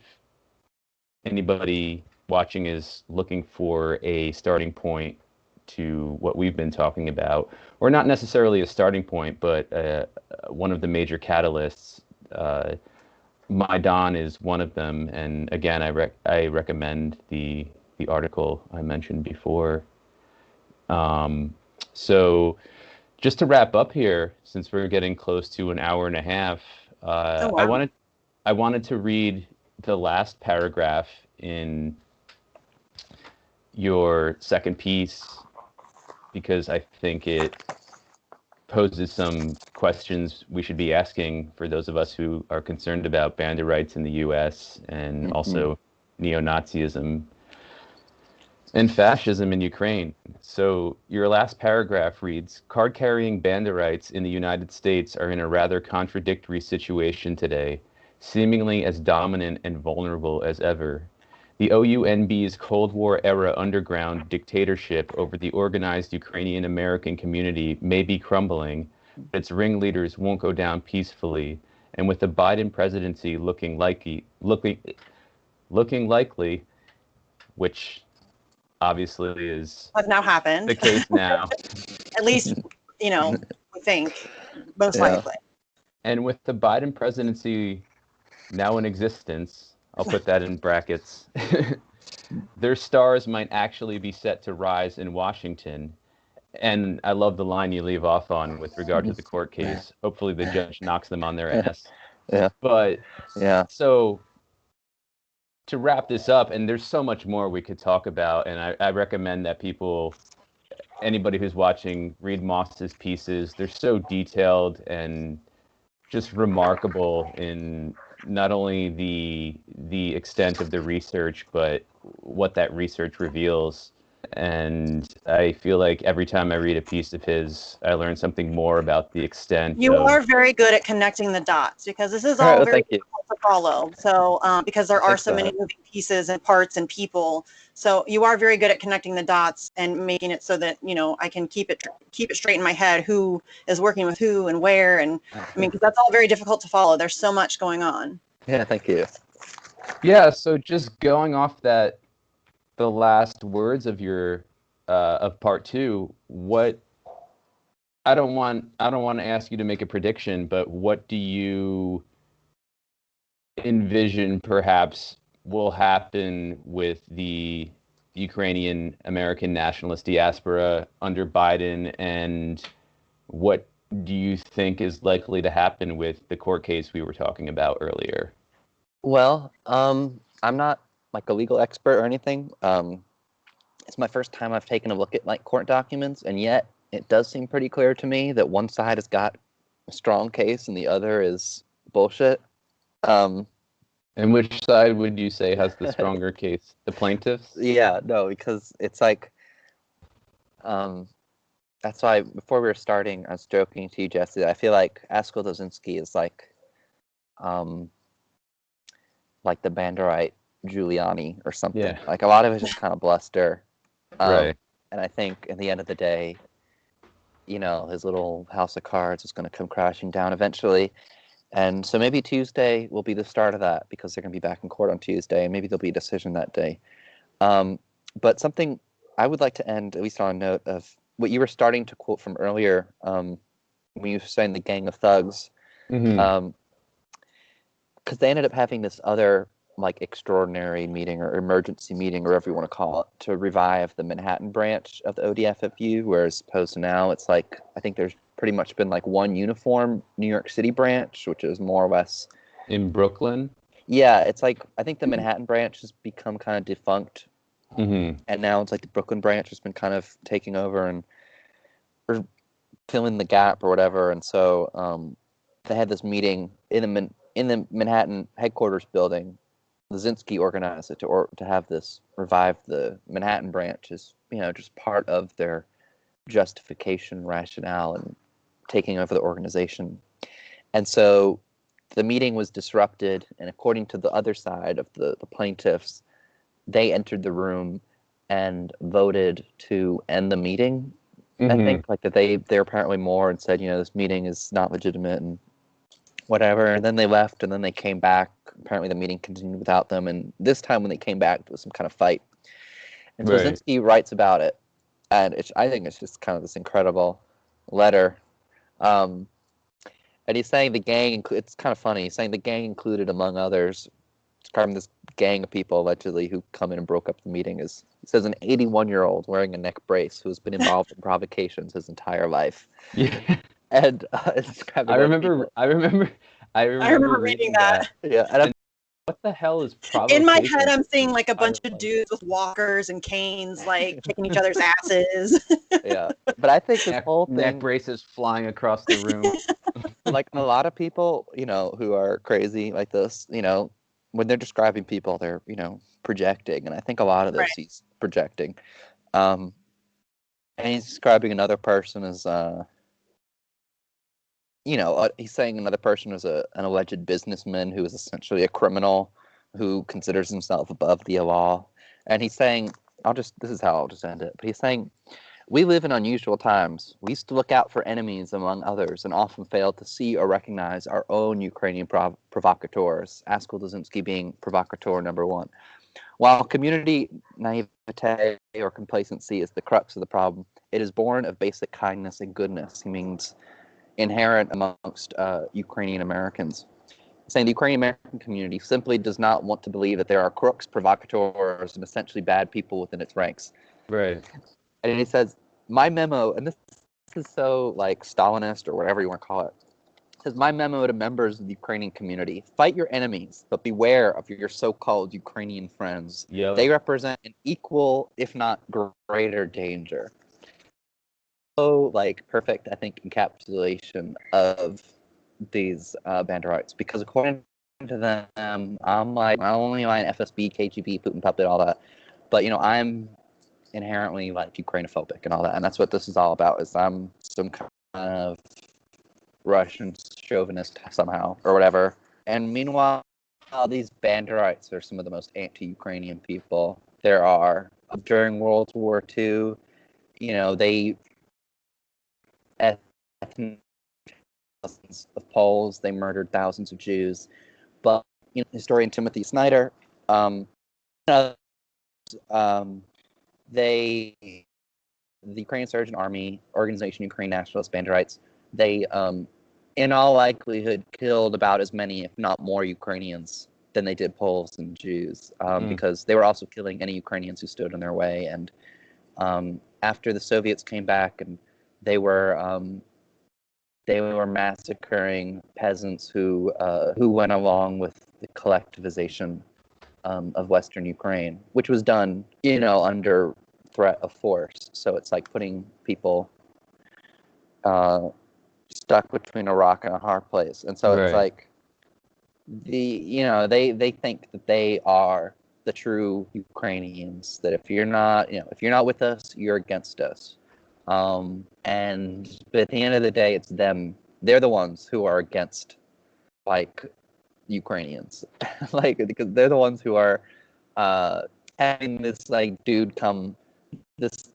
anybody watching is looking for a starting point to what we've been talking about, or not necessarily a starting point, but one of the major catalysts, Maidan is one of them. And again, I recommend the article I mentioned before. So just to wrap up here, since we're getting close to an hour and a half, I wanted to read the last paragraph in your second piece, because I think it poses some questions we should be asking for those of us who are concerned about Banderites in the U.S. and also neo-Nazism and fascism in Ukraine. So your last paragraph reads, "Card-carrying Banderites in the United States are in a rather contradictory situation today, seemingly as dominant and vulnerable as ever. The OUNB's Cold War-era underground dictatorship over the organized Ukrainian-American community may be crumbling, but its ringleaders won't go down peacefully. And with the Biden presidency looking likely, which obviously is Has now happened. the case now. At least, we think, most Yeah. likely. And with the Biden presidency now in existence, I'll put that in brackets, their stars might actually be set to rise in Washington. And I love the line you leave off on with regard to the court case. Hopefully the judge knocks them on their ass. Yeah. But Yeah. so to wrap this up, and there's so much more we could talk about, and I recommend that anybody who's watching, read Moss's pieces. They're so detailed and just remarkable in not only the extent of the research, but what that research reveals. And I feel like every time I read a piece of his, I learn something more about the extent. You are very good at connecting the dots, because this is all very difficult to follow. So because there are so many moving pieces and parts and people, so you are very good at connecting the dots and making it so that I can keep it straight in my head, who is working with who and where, and because that's all very difficult to follow. There's so much going on. Yeah, thank you. Yeah, so just going off the last words of your of part 2, what I don't want to ask you to make a prediction, but what do you envision perhaps will happen with the Ukrainian-American nationalist diaspora under Biden, and what do you think is likely to happen with the court case we were talking about earlier? Well, I'm not like a legal expert or anything. It's my first time I've taken a look at like court documents, and yet it does seem pretty clear to me that one side has got a strong case and the other is bullshit. And which side would you say has the stronger case? The plaintiffs? Yeah, no, because it's like, that's why before we were starting, I was joking to you, Jesse. I feel like Askell Dozinski is like the Banderite Giuliani or something. Yeah. Like a lot of it's just kind of bluster. Right. And I think at the end of the day, his little house of cards is going to come crashing down eventually. And so maybe Tuesday will be the start of that, because they're going to be back in court on Tuesday, and maybe there'll be a decision that day. But something I would like to end, at least on a note of what you were starting to quote from earlier, when you were saying the gang of thugs, because they ended up having this other like extraordinary meeting or emergency meeting, or whatever you want to call it, to revive the Manhattan branch of the ODFFU, whereas opposed to now, it's like, I think there's pretty much been like one uniform New York City branch, which is more or less in Brooklyn. Yeah, it's like, I think the Manhattan branch has become kind of defunct, and now it's like the Brooklyn branch has been kind of taking over and or filling the gap or whatever. And so they had this meeting in the Manhattan headquarters building. Lazinski organized it to have this revive the Manhattan branch as just part of their justification rationale and taking over the organization. And so the meeting was disrupted, and according to the other side of the plaintiffs, they entered the room and voted to end the meeting. I think like that they're apparently more and said, this meeting is not legitimate and whatever. And then they left, and then they came back. Apparently the meeting continued without them. And this time when they came back, there was some kind of fight. And so Lazinski writes about it. And I think it's just kind of this incredible letter. And he's saying the gang, it's kind of funny. He's saying the gang included, among others, describing this gang of people allegedly who come in and broke up the meeting, he says an 81-year-old wearing a neck brace who's been involved in provocations his entire life. Yeah. And I remember reading that. Yeah. And what the hell is provocation? In my head, I'm seeing like a bunch of dudes with walkers and canes, like kicking each other's asses. Yeah. But I think this whole thing, neck braces flying across the room. Like a lot of people, who are crazy like this, when they're describing people, they're, projecting. And I think a lot of this he's projecting. And he's describing another person as, he's saying another person was an alleged businessman who was essentially a criminal, who considers himself above the law, and he's saying, this is how I'll just end it. But he's saying, we live in unusual times. We used to look out for enemies among others and often failed to see or recognize our own Ukrainian provocateurs, Askell Dzerzhinsky being provocateur number one. While community naivete or complacency is the crux of the problem, it is born of basic kindness and goodness. He means inherent amongst Ukrainian-Americans. Saying the Ukrainian-American community simply does not want to believe that there are crooks, provocateurs, and essentially bad people within its ranks. Right. And he says, my memo, and this is so like Stalinist or whatever you want to call it, says, my memo to members of the Ukrainian community, fight your enemies, but beware of your so-called Ukrainian friends. Yep. They represent an equal, if not greater danger. So, like, perfect, I think, encapsulation of these Banderites, because according to them, I'm like, I only like FSB, KGB, Putin puppet, all that, but, I'm inherently like Ukrainophobic and all that, and that's what this is all about. Is I'm some kind of Russian chauvinist somehow or whatever. And meanwhile, these Banderites are some of the most anti-Ukrainian people there are. During World War II, they ethnic thousands of Poles, they murdered thousands of Jews. But historian Timothy Snyder, the Ukrainian Insurgent Army organization, Ukraine Nationalist Banderites, they, in all likelihood, killed about as many, if not more, Ukrainians than they did Poles and Jews, because they were also killing any Ukrainians who stood in their way. And after the Soviets came back, and they were massacring peasants who went along with the collectivization of Western Ukraine, which was done, under threat of force. So it's like putting people stuck between a rock and a hard place. And so it's like they think that they are the true Ukrainians, that if you're not with us, you're against us. But at the end of the day, it's them. They're the ones who are against, like, Ukrainians, because they're the ones who are having this this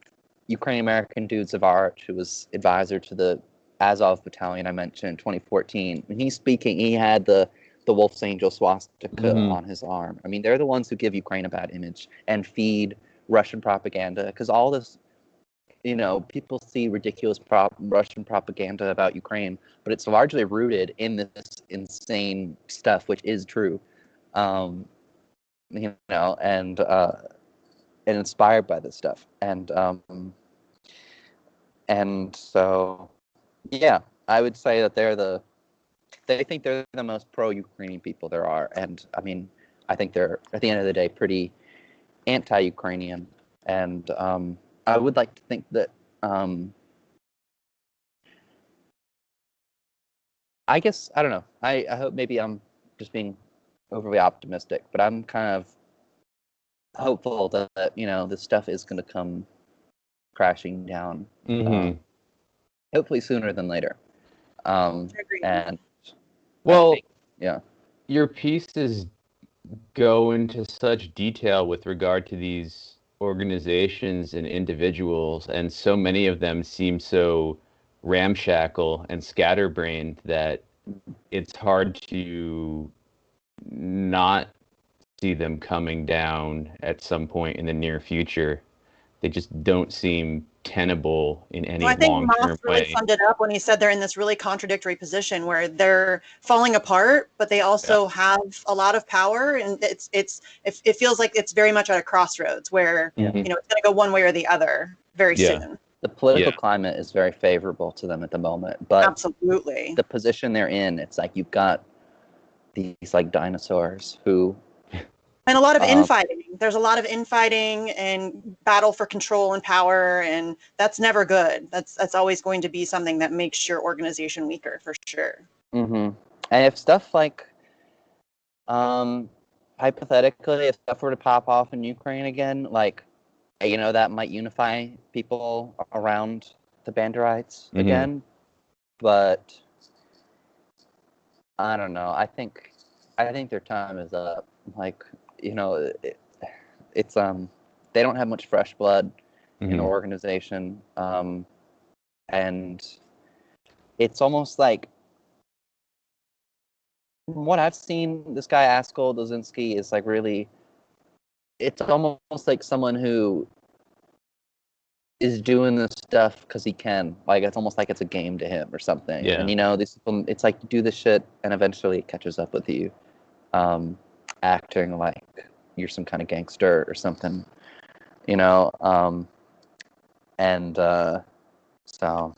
Ukrainian-American dude Zavarich, who was advisor to the Azov battalion I mentioned in 2014. When he's speaking, he had the Wolf's Angel swastika on his arm. I mean, they're the ones who give Ukraine a bad image and feed Russian propaganda, because all this, people see ridiculous Russian propaganda about Ukraine, but it's largely rooted in this insane stuff, which is true, and inspired by this stuff, and so, yeah, I would say that they think they're the most pro-Ukrainian people there are, and I mean, I think they're, at the end of the day, pretty anti-Ukrainian, and I would like to think that, I guess, I don't know, I hope maybe I'm just being overly optimistic, but I'm kind of hopeful that this stuff is going to come crashing down, hopefully sooner than later. And well, think, yeah, your pieces go into such detail with regard to these organizations and individuals, and so many of them seem so ramshackle and scatterbrained that it's hard to not see them coming down at some point in the near future. They just don't seem tenable in any I think long-term Moss really way. summed it up when he said they're in this really contradictory position where they're falling apart, but they also have a lot of power, and it feels like it's very much at a crossroads where it's going to go one way or the other very soon. The political climate is very favorable to them at the moment, but absolutely, the position they're in, it's like you've got these like dinosaurs who. And a lot of infighting. There's a lot of infighting and battle for control and power, and that's never good. That's always going to be something that makes your organization weaker, for sure. And if stuff like, hypothetically, if stuff were to pop off in Ukraine again, like, that might unify people around the Banderites again. But I don't know. I think their time is up. like, you know, it's they don't have much fresh blood in the organization, and it's almost like, from what I've seen, this guy Askell Dozinski is like really, it's almost like someone who is doing this stuff because he can. Like, it's almost like it's a game to him or something. Yeah. And, you know, these people, it's like you do this shit and eventually it catches up with you, acting like you're some kind of gangster or something, you know. So,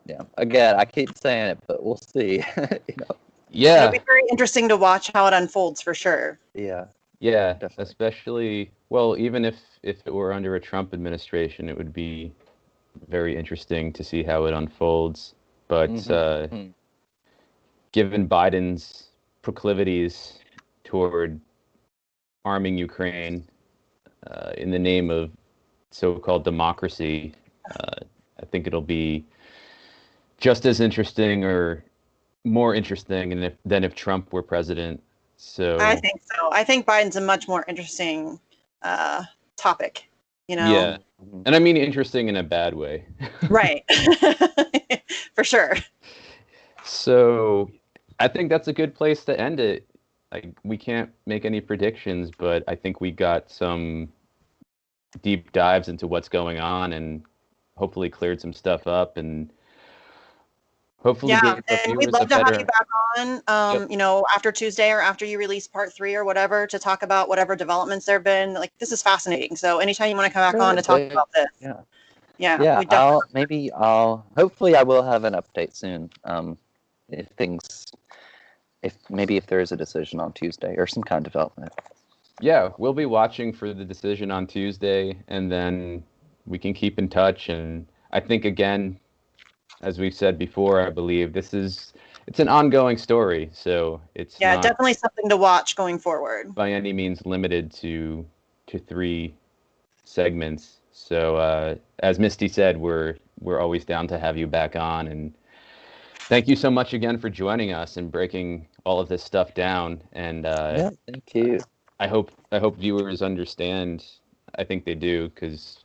yeah. Again, I keep saying it, but we'll see. You know. Yeah. It'll be very interesting to watch how it unfolds for sure. Yeah. Yeah, Definitely. especially, well, even if it were under a Trump administration, it would be very interesting to see how it unfolds. But given Biden's proclivities toward arming Ukraine in the name of so-called democracy, I think it'll be just as interesting or more interesting than if Trump were president. So I think so. I think Biden's a much more interesting topic, you know? yeah. And I mean interesting in a bad way. Right. For sure. So I think that's a good place to end it. Like, we can't make any predictions, but I think we got some deep dives into what's going on and hopefully cleared some stuff up and hopefully Yeah, gave the and we'd viewers love a to have better. you back on, Yep. you know, after Tuesday or after you release part 3 or whatever, to talk about whatever developments there have been. Like, this is fascinating. So anytime you want to come back on to talk about this, Yeah, we definitely. hopefully I will have an update soon. If there is a decision on Tuesday or some kind of development. Yeah, we'll be watching for the decision on Tuesday, and then we can keep in touch. And I think, again, as we've said before, I believe it's an ongoing story, so it's not Definitely something to watch going forward. by any means limited to 3 segments. So as Misty said, we're always down to have you back on, and thank you so much again for joining us and breaking all of this stuff down. And thank you. I hope viewers understand. I think they do, because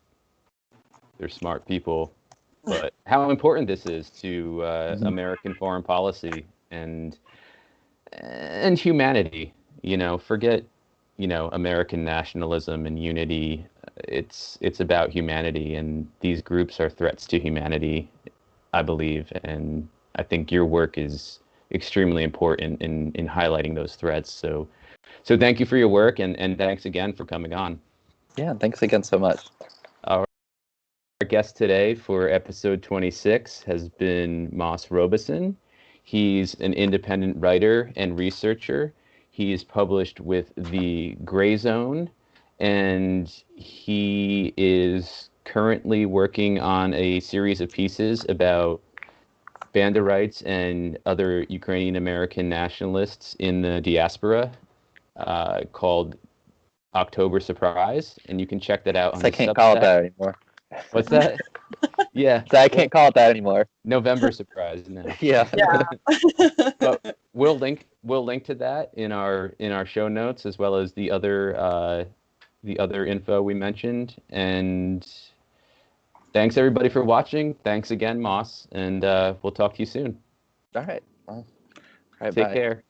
they're smart people. But how important this is to American foreign policy and humanity. You know, forget, American nationalism and unity. It's about humanity, and these groups are threats to humanity, I believe. And I think your work is extremely important in highlighting those threats. So thank you for your work, and thanks again for coming on. Yeah, thanks again so much. Our guest today for episode 26 has been Moss Robeson. He's an independent writer and researcher. He's published with The Gray Zone, and he is currently working on a series of pieces about Banderites and other Ukrainian-American nationalists in the diaspora, called October Surprise, and you can check that out on I his can't call it Substack. that anymore. What's that? Yeah. So I can't call it that anymore. November Surprise now. Yeah. But we'll link to that in our show notes, as well as the other info we mentioned. And thanks everybody for watching. Thanks again, Moss, and we'll talk to you soon. All right. Well, all right. Take bye. care.